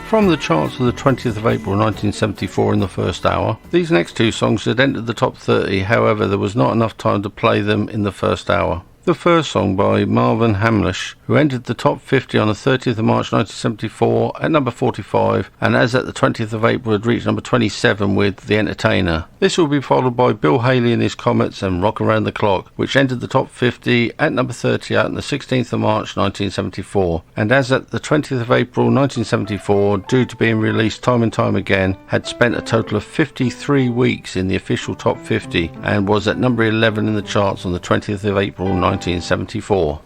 From the charts of the 20th of April 1974 in the first hour, these next two songs had entered the top 30, however there was not enough time to play them in the first hour. The first song by Marvin Hamlish, who entered the top 50 on the 30th of March 1974 at number 45, and as at the 20th of April had reached number 27 with The Entertainer. This will be followed by Bill Haley and His Comets and Rock Around the Clock, which entered the top 50 at number 38 on the 16th of March 1974, and as at the 20th of April 1974, due to being released time and time again, had spent a total of 53 weeks in the official top 50 and was at number 11 in the charts on the 20th of April 1974.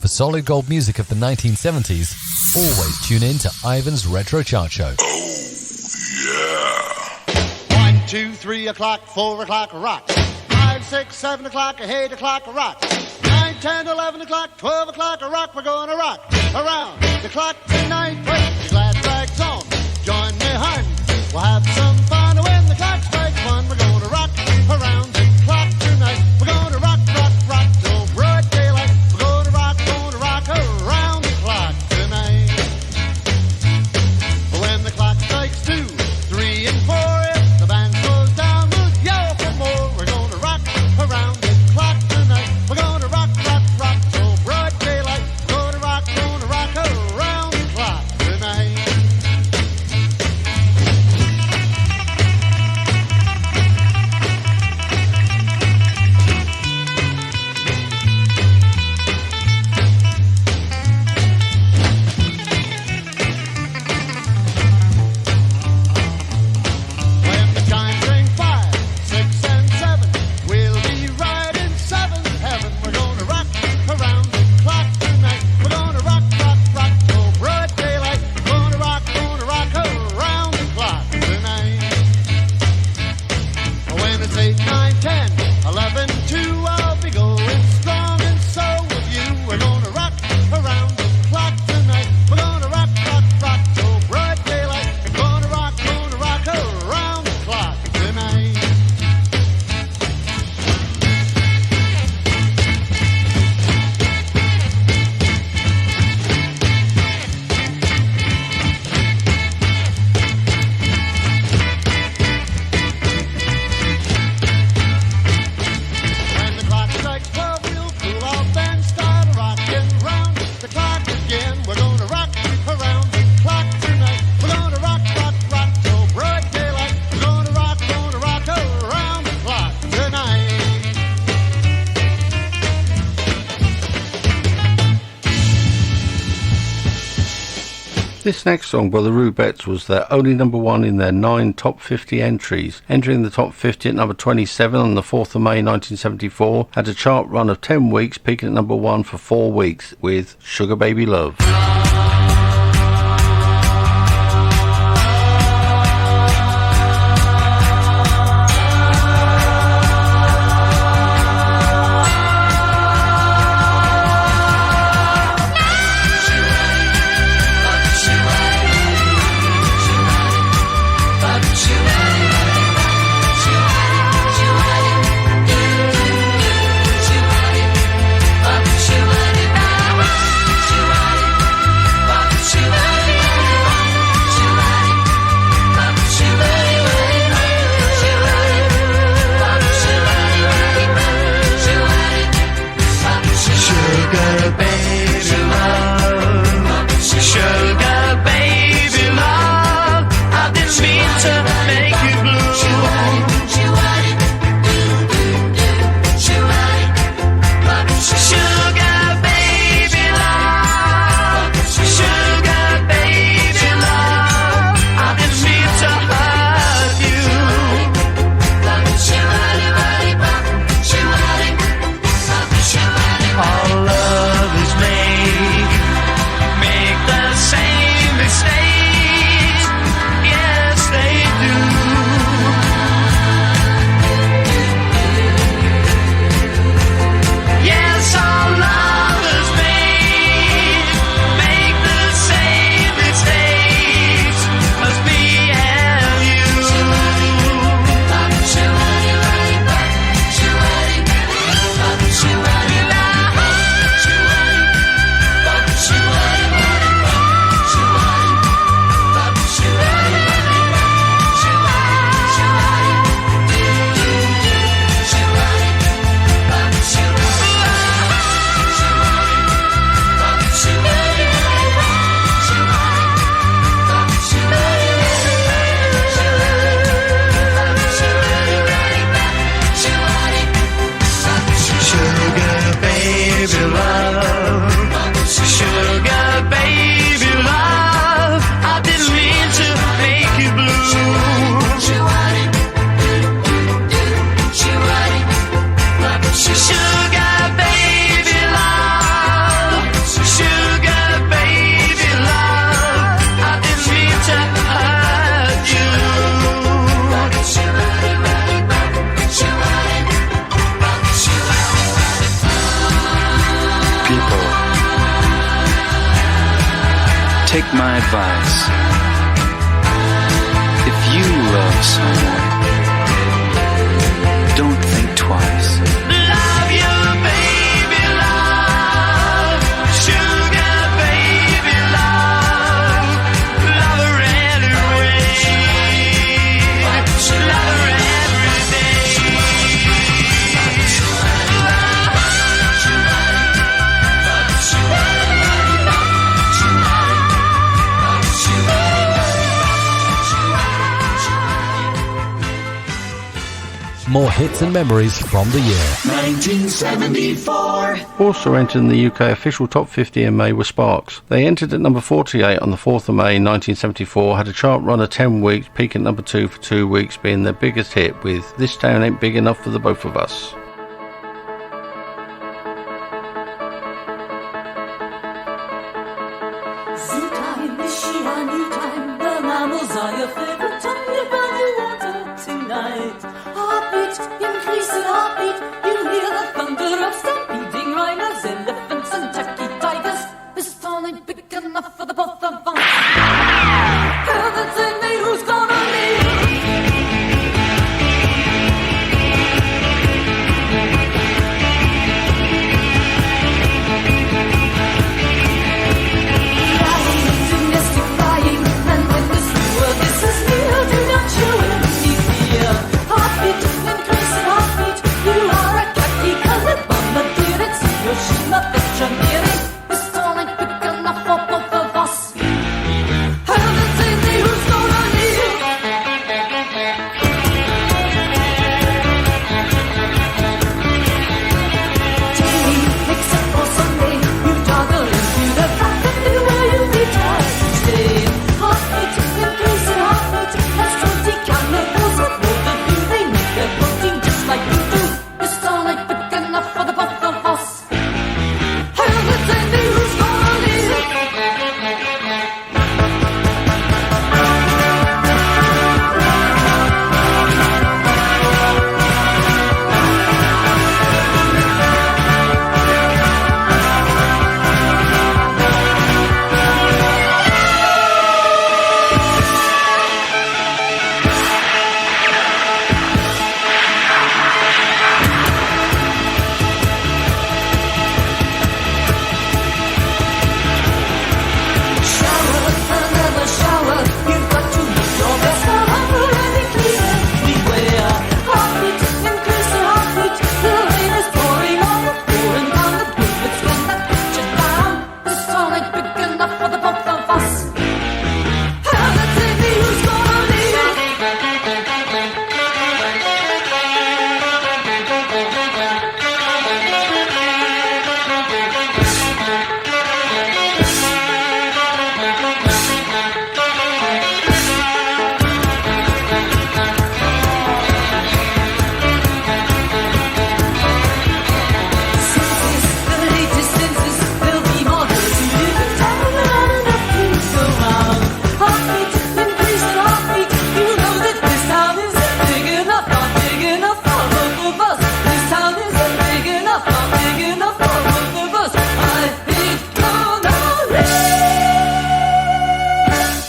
For solid gold music of the 1970s, always tune in to Ivan's Retro Chart Show. 1, 2, 3 o'clock, 4 o'clock, rock. 5, 6, 7 o'clock, 8 o'clock, rock. 9, 10, 11 o'clock, 12 o'clock, rock. We're gonna rock around the clock tonight. Wait, the glad rags on. Join me, hun. We'll have some fun when the clock strikes 1. We're gonna rock around the clock tonight. We're gonna rock, rock, rock till broad daylight. We're gonna rock around the clock tonight. When the clock strikes 2, 3, and 4, if the band slows down, we'll yell for more. We're gonna rock around the clock tonight. We're gonna rock, rock, rock till broad daylight. We're gonna rock around the clock tonight. When the chimes ring 5, 6, and 7, we'll be right in 7th heaven. We're gonna rock around the clock tonight. We're gonna rock, rock, rock till broad daylight. We're gonna rock around the clock tonight. When it's 8, 9, 10, 11, 2, I'll be going strong, and so will you. We're gonna rock around the clock tonight. We're gonna rock, rock, rock till broad daylight. We're gonna rock around the clock tonight. When the clock strikes 12, we'll cool off and start rocking round the clock again. We're gonna rock around the clock tonight. We're gonna rock, rock, rock till broad daylight. We're gonna rock around the clock tonight. This next song by the Rubettes was their only number 1 in their 9 top 50 entries. Entering the top 50 at number 27 on the 4th of May 1974, had a chart run of 10 weeks, peaking at number 1 for 4 weeks with Sugar Baby Love. Take my advice. If you love someone, don't think twice. Love you, baby, love. Sugar, baby, love. Love her anyway. Love her every day. More hits and memories from the year. 1974. Also entered in the UK official top 50 in May were Sparks. They entered at number 48 on the 4th of May 1974, had a chart run of 10 weeks, peaking at number 2 for 2 weeks, being their biggest hit with This Town Ain't Big Enough for the Both of Us. Zoo time, is she a new time? The mammals are your favorite time. You're running water tonight. Heartbeat, increasing heartbeat. You hear the thunder of stampeding rhinos, elephants and tacky tigers. This town ain't big enough for the both of us. Heaven send me, who's gonna leave?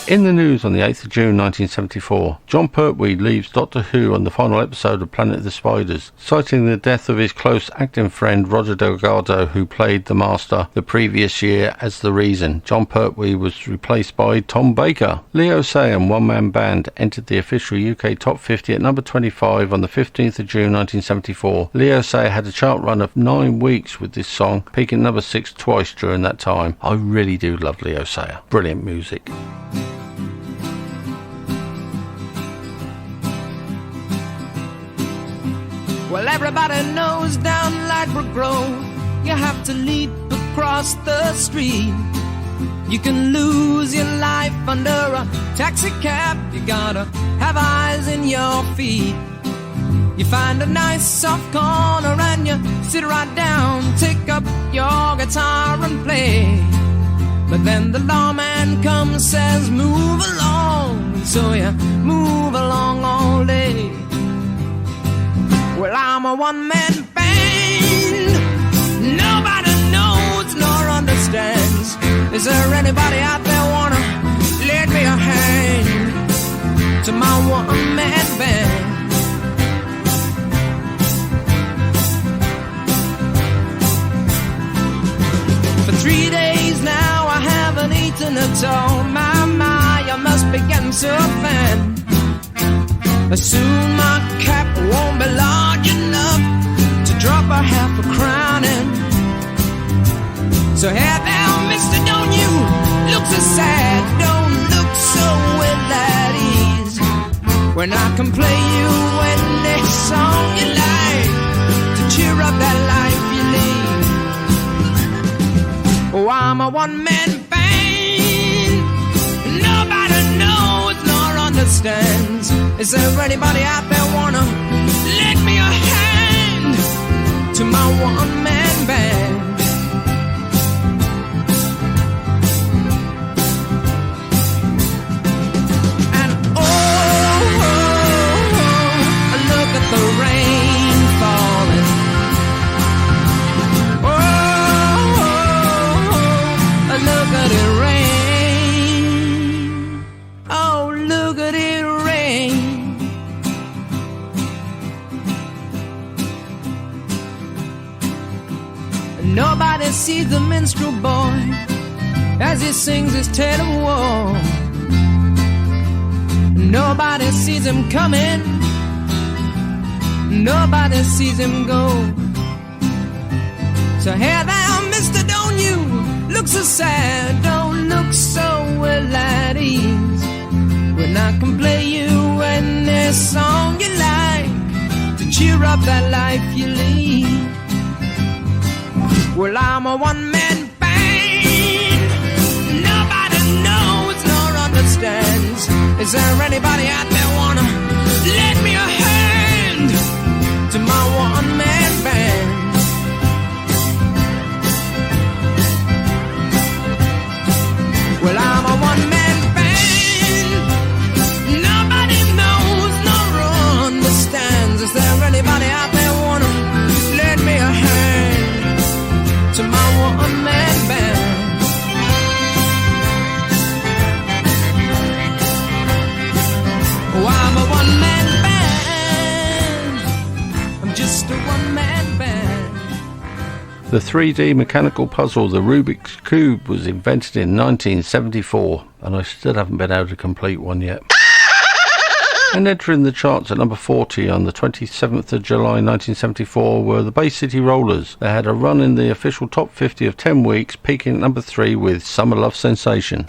In the news on the 8th of June 1974, John Pertwee leaves Doctor Who on the final episode of Planet of the Spiders, citing the death of his close acting friend Roger Delgado, who played the Master the previous year, as the reason. John Pertwee was replaced by Tom Baker. Leo Sayer and One Man Band entered the official UK Top 50 at number 25 on the 15th of June 1974. Leo Sayer had a chart run of 9 weeks with this song, peaking at number 6 twice during that time. I really do love Leo Sayer. Brilliant music. Well, everybody knows down Ladbroke Grove, you have to leap across the street. You can lose your life under a taxi cab. You gotta have eyes in your feet. You find a nice soft corner and you sit right down, take up your guitar and play. But then the lawman comes, says move along, and so you move along all day. Well, I'm a one-man band. Nobody knows nor understands. Is there anybody out there wanna lend me a hand to my one-man band? For 3 days now I haven't eaten at all. My, I must be getting so thin. Soon my cap won't be large enough to drop a half a crown in. So hey there, mister, don't you look so sad, don't look so well at ease, when I can play you any song you like to cheer up that life you lead. Oh, I'm a one-man band, nobody knows nor understands. Is there anybody out there wanna lend me a hand to my one-man band? And oh, look at the rain falling. Oh, look at it rain. Oh, look at it rain. Nobody sees the minstrel boy as he sings his tale of woe. Nobody sees him coming, nobody sees him go. So hey there, mister, don't you look so sad, don't look so well at ease, when I can play you any song you like to cheer up that life you lead. Well, I'm a one-man band, nobody knows nor understands. Is there anybody out there wanna lend me a hand to my one-man band? Well, I'm a one-man band, nobody knows nor understands. Is there anybody out there wanna lend me a hand to my one-man band? Oh, I'm a one-man band, I'm just a one-man band. The 3D mechanical puzzle, the Rubik's Cube, was invented in 1974, and I still haven't been able to complete one yet. And entering the charts at number 40 on the 27th of July 1974 were the Bay City Rollers. They had a run in the official top 50 of 10 weeks, peaking at number 3 with Summer Love Sensation.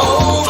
Over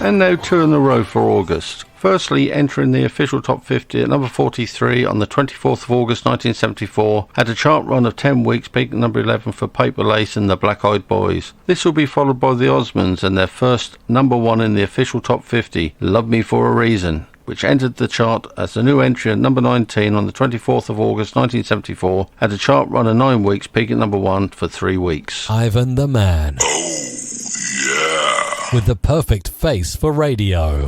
And now 2 in a row for August. Firstly, entering the official top 50 at number 43 on the 24th of August 1974, had a chart run of 10 weeks, peaking number 11 for Paper Lace and the Black Eyed Boys. This will be followed by the Osmonds and their first number 1 in the official top 50, Love Me For A Reason, which entered the chart as a new entry at number 19 on the 24th of August 1974, had a chart run of 9 weeks, peaking number 1 for 3 weeks. Ivan the Man. With the perfect face for radio.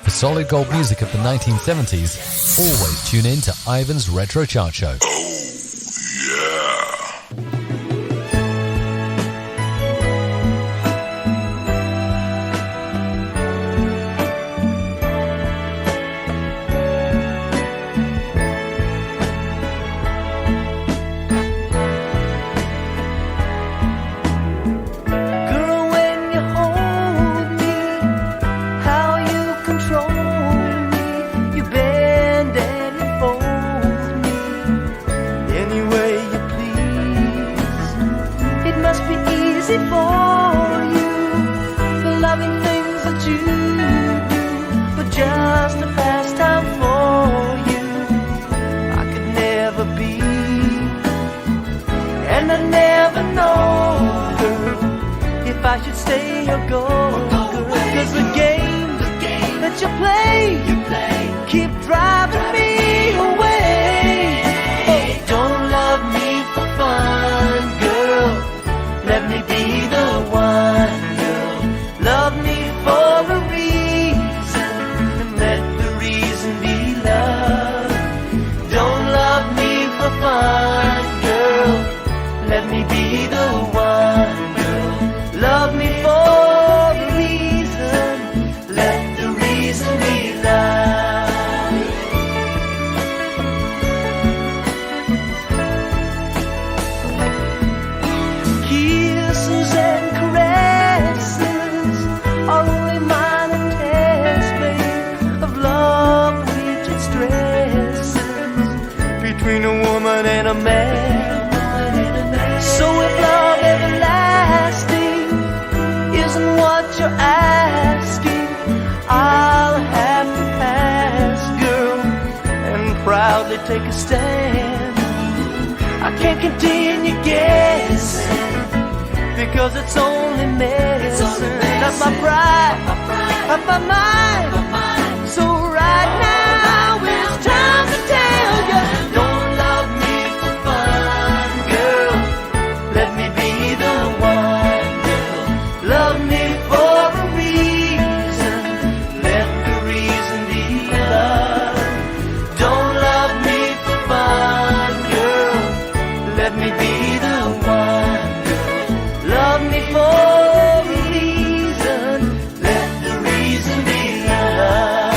Solid gold music of the 1970s, always tune in to Ivan's Retro Chart Show. For you, for loving things that you you play, keep driving me away. Oh, don't love me for fun, girl. Let me be the one, girl. Love me for a reason, and let the reason be love. Don't love me for fun, girl. Let me be the one, girl. Love me for a reason, let the reason be love. Kisses and caresses are only minor tests, babe, of love which it stresses between a woman and a man. So if love everlasting isn't what you're asking, I'll have to pass, girl, and proudly take a stand. I can't continue guessing, because it's only messing up my pride, up my mind. So right now it's time to tell you, don't love me for fun, girl. Let me be the one, girl. Love me for a reason, let the reason be love. Don't love me for fun, girl. Let me be the one, girl. Love me for a reason, let the reason be love.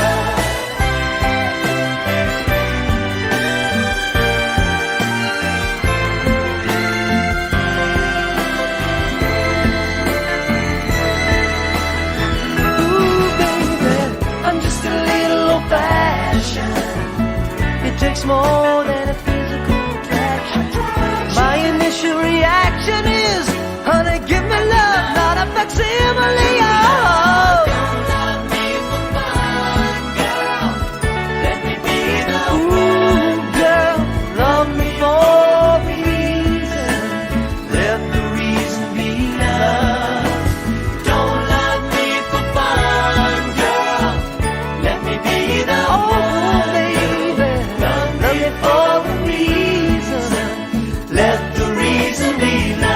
Ooh, baby, I'm just a little old-fashioned. It takes more than a physical attraction. My initial reaction is, honey, give me love, not a facsimile. Oh, don't love me for fun, girl. Let me be the one. Girl, love me for a reason. Let the reason be love. Don't love me for fun, girl. Let me be the one, baby. Love me for a reason. Let the reason be love.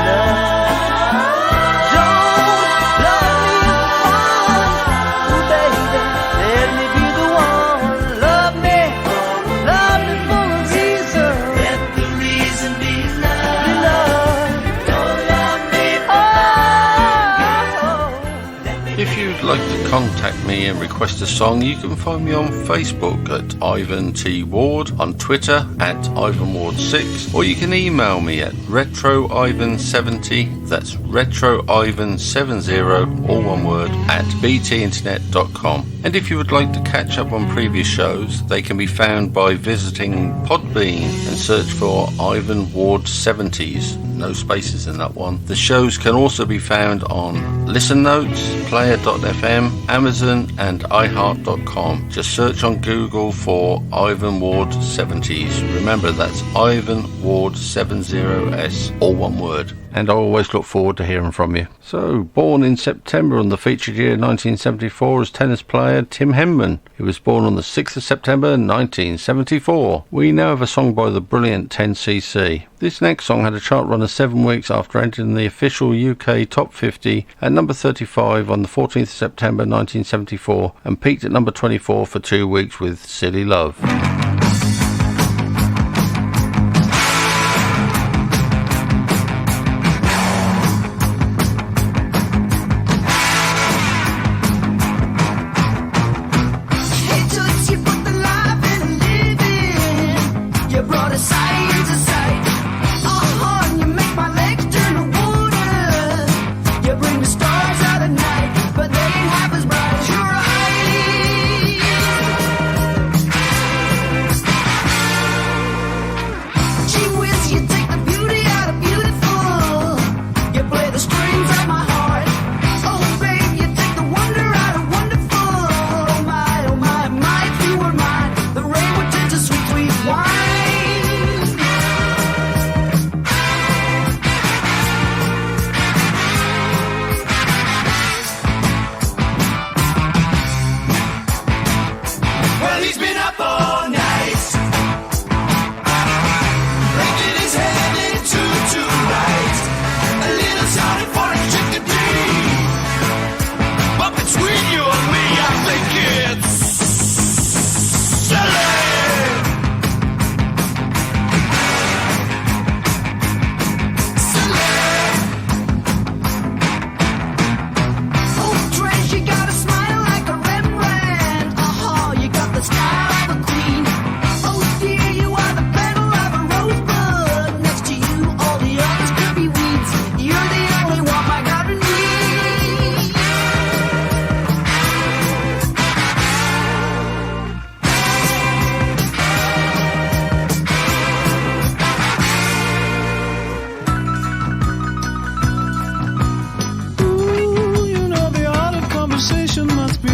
If you'd like to contact me and request a song, you can find me on Facebook at Ivan T. Ward, on Twitter at Ivan Ward 6, or you can email me at retroivan70, that's retroivan70, all one word, at btinternet.com. And if you would like to catch up on previous shows, they can be found by visiting Podbean and search for Ivan Ward 70s. No spaces in that one. The shows can also be found on Listen Notes, Player.fm, Amazon and iHeart.com. Just search on Google for Ivan Ward 70s. Remember, that's Ivan Ward 70s, all one word. And I always look forward to hearing from you. So, born in September on the featured year 1974 as tennis player Tim Henman. He was born on the 6th of September 1974. We now have a song by the brilliant 10cc. This next song had a chart run of 7 weeks after entering the official UK Top 50 at number 35 on the 14th of September 1974 and peaked at number 24 for 2 weeks with Silly Love. But they ain't half as bright as your eyes.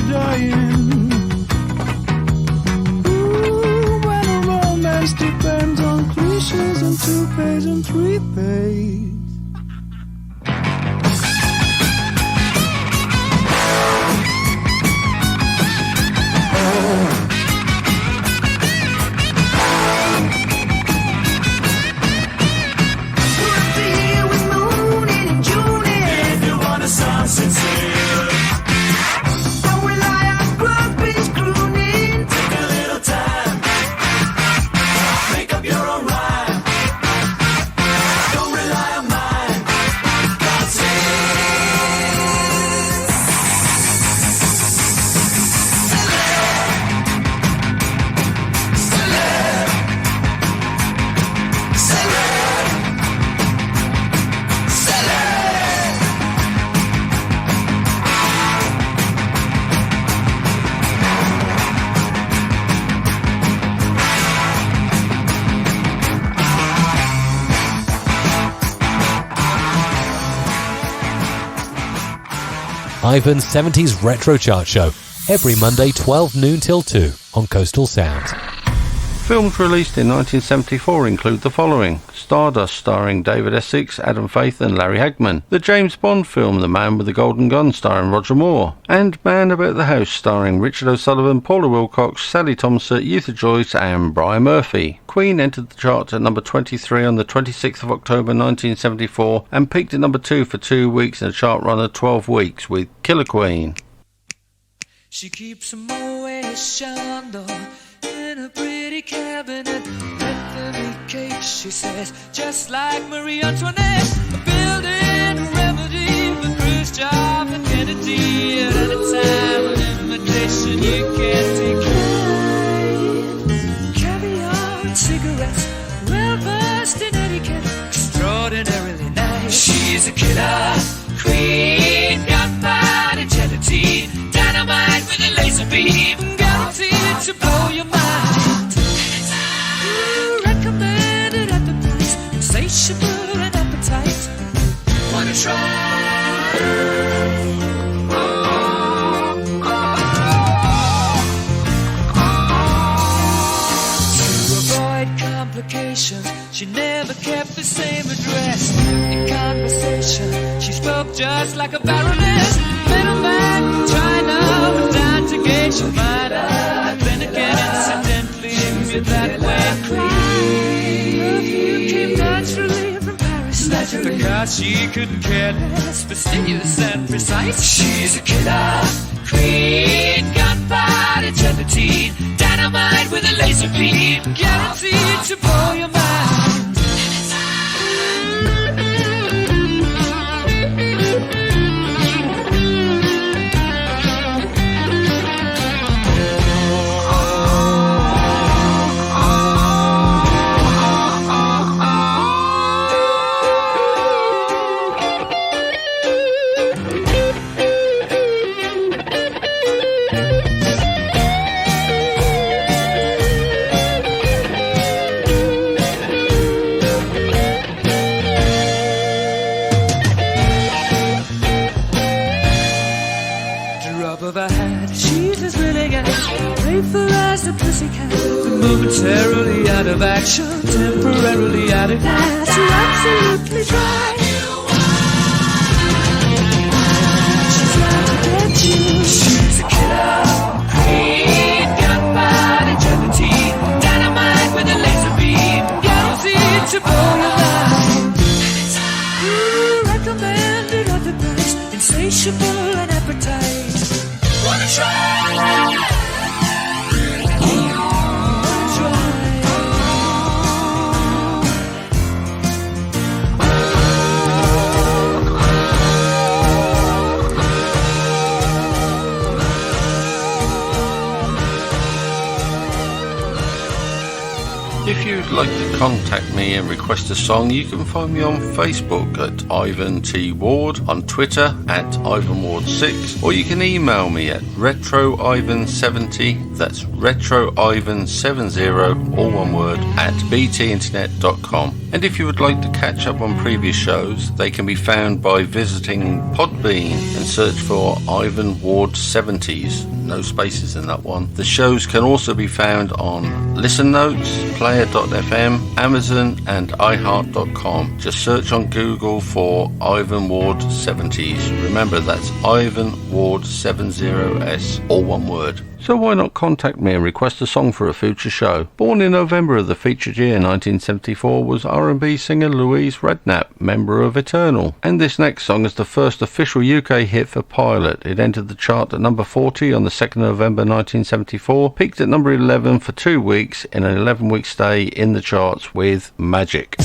dying. Ooh, when a romance depends on cliches and toupees and three-pays. Ivan's 70s Retro Chart Show, every Monday 12 noon till 2 on Coastal Sound. Films released in 1974 include the following: Stardust, starring David Essex, Adam Faith and Larry Hagman; the James Bond film The Man with the Golden Gun, starring Roger Moore; and Man About the House, starring Richard O'Sullivan, Paula Wilcox, Sally Thompson, Eutha Joyce and Brian Murphy. Queen entered the chart at number 23 on the 26th of October 1974 and peaked at number 2 for 2 weeks in a chart run of 12 weeks with Killer Queen. She keeps a Moet Chandon in a pretty cabinet, Bethany cake, she says, just like Marie Antoinette, building a remedy for Khrushchev and Kennedy. At any time, an invitation you can't decline. Caviar and cigarettes, well versed in etiquette, extraordinarily nice. She's a killer queen, gunpowder gelatine, dynamite with a laser beam, guaranteed to blow your mind. Recommended at the price, insatiable and appetite. Wanna try? To avoid complications, she never kept the same address. In conversation, she spoke just like a baroness. Middleman from China was down to gauge your mind. Then again, incidentally, you're that way. Perfume came naturally from Paris, because she couldn't care less, fastidious and precise. She's a killer queen, gunpowder gelatine, dynamite with a laser beam, guaranteed to blow your mind. Momentarily out of action, temporarily out of gas, you're absolutely dry. She's out to get you. She's a killer queen, gunpowder gelatine, dynamite with a laser beam, guaranteed to blow your mind. Recommended at the price, insatiable and appetite. Wanna try? If you'd like to contact me and request a song, you can find me on Facebook at Ivan T. Ward, on Twitter at IvanWard6, or you can email me at retroivan70, that's retroivan70, all one word, at btinternet.com. And if you would like to catch up on previous shows, they can be found by visiting Podbean and search for Ivan Ward 70s. no spaces in that one. The shows can also be found on Listen Notes, Player.fm, Amazon and iHeart.com. Just search on Google for Ivan Ward 70s. Remember, that's Ivan Ward 70s, all one word. So why not contact me and request a song for a future show? Born in November of the featured year 1974 was R&B singer Louise Redknapp, member of Eternal. And this next song is the first official UK hit for Pilot. It entered the chart at number 40 on the 2nd of November 1974, peaked at number 11 for 2 weeks in an 11-week stay in the charts with Magic.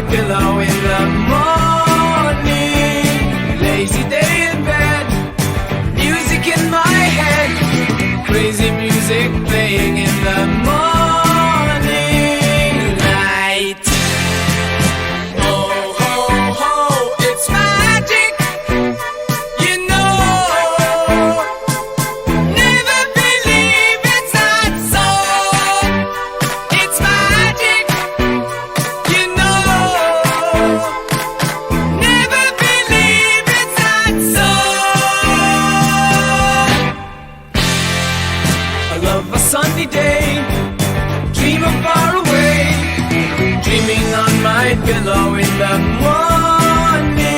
Pillow in the morning, lazy day in bed, music in my head, crazy music playing in the morning light. Oh, ho, ho, it's magic, you know, never believe it's not so. It's magic, you know. Sunny day, dream of far away, dreaming on my pillow in the morning.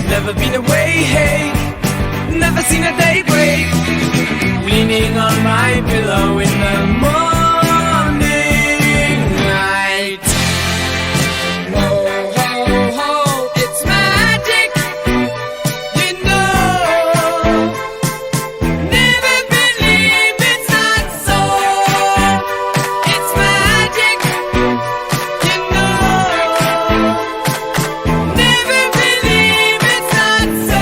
Never been away, hey, never seen a day break, leaning on my pillow in the morning light. Whoa, ho, ho, it's magic, you know. Never believe it's not so. It's magic, you know. Never believe it's not so.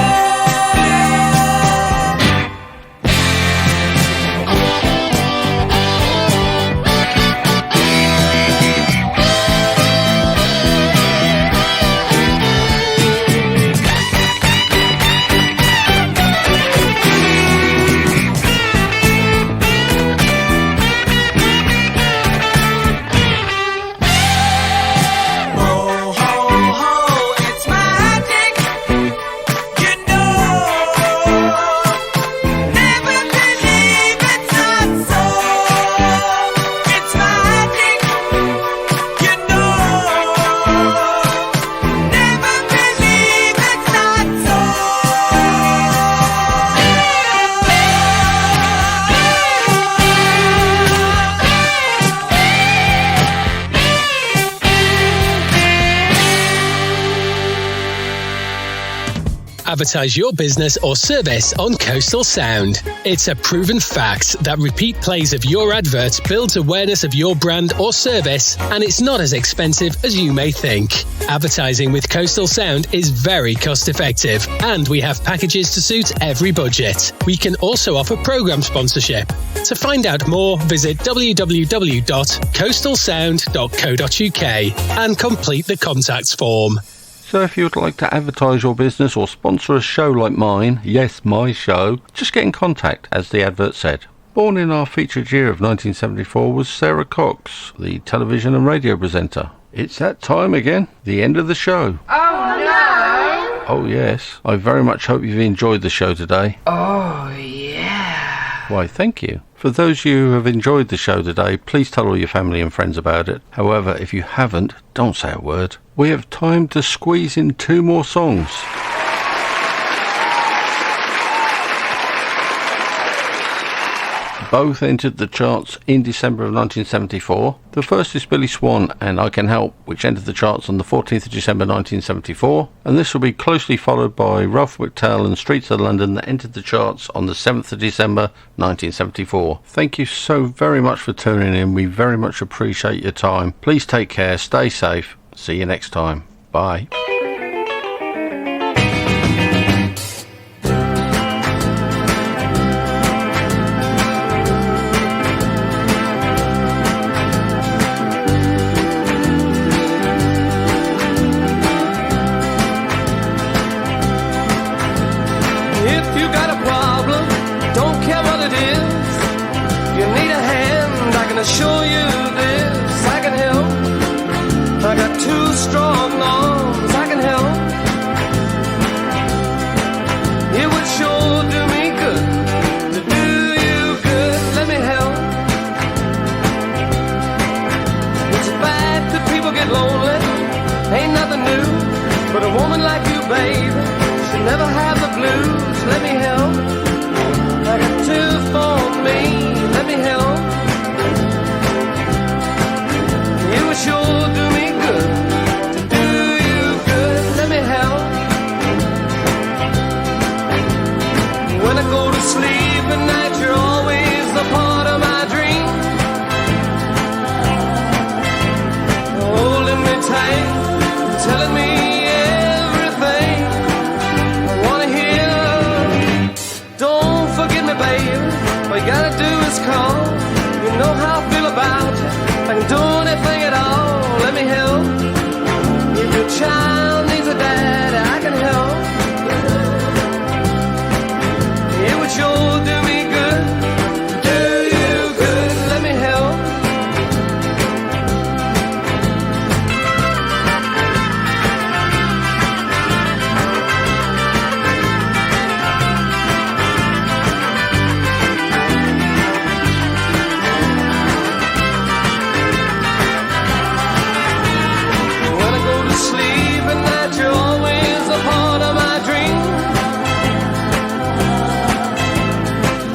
Advertise your business or service on Coastal Sound. It's a proven fact that repeat plays of your advert builds awareness of your brand or service, and it's not as expensive as you may think. Advertising with Coastal Sound is very cost effective, and we have packages to suit every budget. We can also offer program sponsorship. To find out more, visit www.coastalsound.co.uk and complete the contacts form. So if you'd like to advertise your business or sponsor a show like mine, yes, my show, just get in contact, as the advert said. Born in our featured year of 1974 was Sarah Cox, the television and radio presenter. It's that time again, the end of the show. Oh no! Oh yes, I very much hope you've enjoyed the show today. Oh yeah! Why, thank you. For those of you who have enjoyed the show today, please tell all your family and friends about it. However, if you haven't, don't say a word. We have time to squeeze in 2 more songs. Both entered the charts in December of 1974. The first is Billy Swan and I Can Help, which entered the charts on the 14th of December 1974, and this will be closely followed by Ralph McTell and Streets of London that entered the charts on the 7th of December 1974. Thank you so very much for tuning in. We very much appreciate your time. Please take care, stay safe. See you next time. Bye. Assure you this, I can help. I got two strong arms, I can help. It would sure do me good to do you good. Let me help. It's bad that people get lonely, ain't nothing new. But a woman like you, babe, should never have the blues. Let me help. I got two for me, let me help. It would sure do me good to do you good. Let me help. When I go to sleep at night, you're always a part of my dream. Holding me tight, telling me everything I wanna hear. Don't forget me, babe. All you gotta do is call. You know how I feel about you. I can do anything at all, let me help. If your child needs a dad, I can help. It would sure do me good, do you good, let me help. Sleep at night, you're always a part of my dream.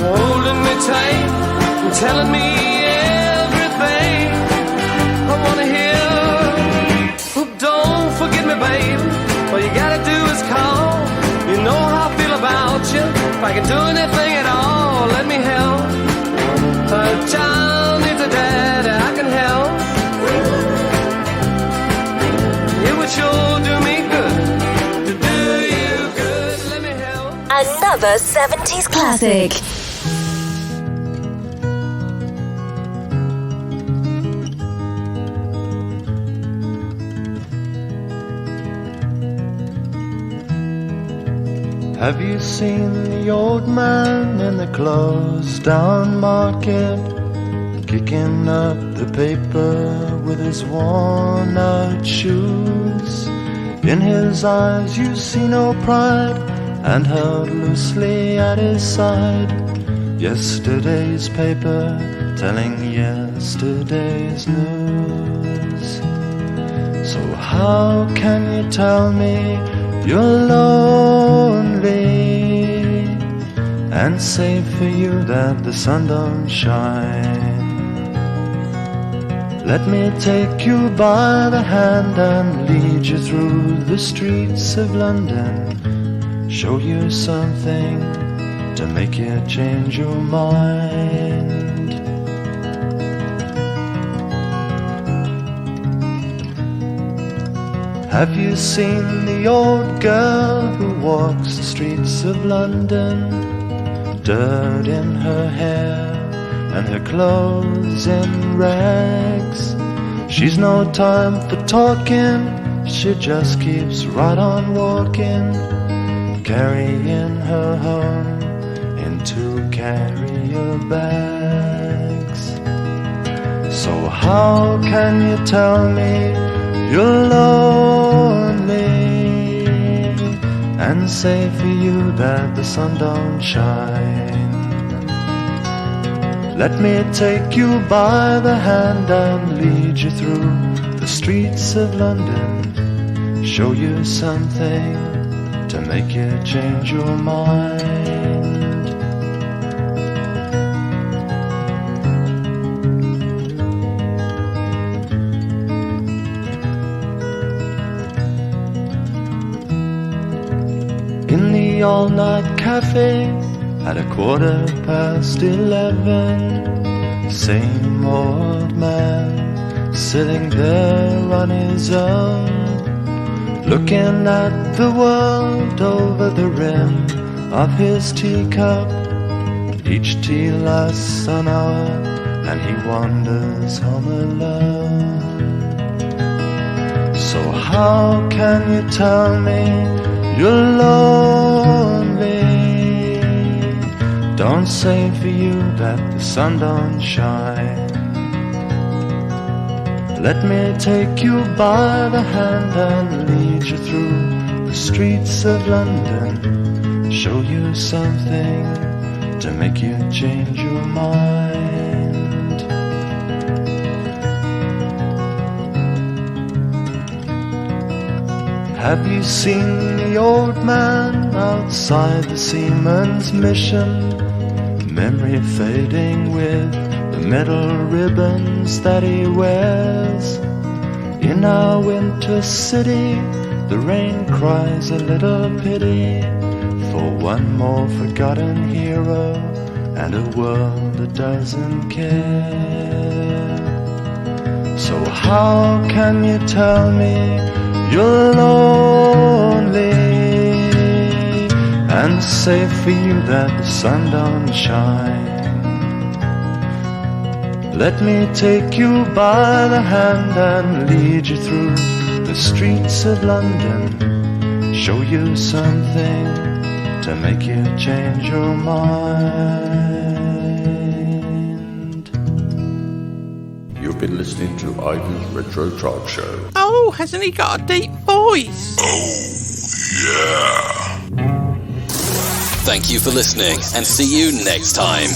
Holding me tight and telling me everything I wanna hear. Oh, don't forget me, babe. All you gotta do is call. You know how I feel about you. If I can do anything at all, let me help. A child needs a dad, I can help. It would sure do me good to do you good. Let me help. Another 70s classic. Have you seen the old man in the closed down market, kicking up the paper with his worn out shoes? In his eyes you see no pride, and held loosely at his side, yesterday's paper telling yesterday's news. So how can you tell me you're lonely, and say for you that the sun don't shine? Let me take you by the hand and lead you through the streets of London, show you something to make you change your mind. Have you seen the old girl who walks the streets of London, dirt in her hair and her clothes in rags? She's no time for talking, she just keeps right on walking, carrying her home in 2 carrier bags. So how can you tell me you're lonely, and say for you that the sun don't shine? Let me take you by the hand and lead you through the streets of London, show you something to make you change your mind. all-night cafe at 11:15. Same old man sitting there on his own, looking at the world over the rim of his teacup. Each tea lasts an hour and he wanders home alone. So how can you tell me you're lonely? Don't say for you that the sun don't shine. Let me take you by the hand and lead you through the streets of London, show you something to make you change your mind. Have you seen the old man outside the Seaman's Mission? Memory fading with the metal ribbons that he wears. In our winter city, the rain cries a little pity for one more forgotten hero and a world that doesn't care. So how can you tell me you're lonely and say for you that the sun don't shine? Let me take you by the hand and lead you through the streets of London, show you something to make you change your mind. You've been listening to Ivan's Retro Chart Show. Oh, hasn't he got a deep voice? Thank you for listening and see you next time.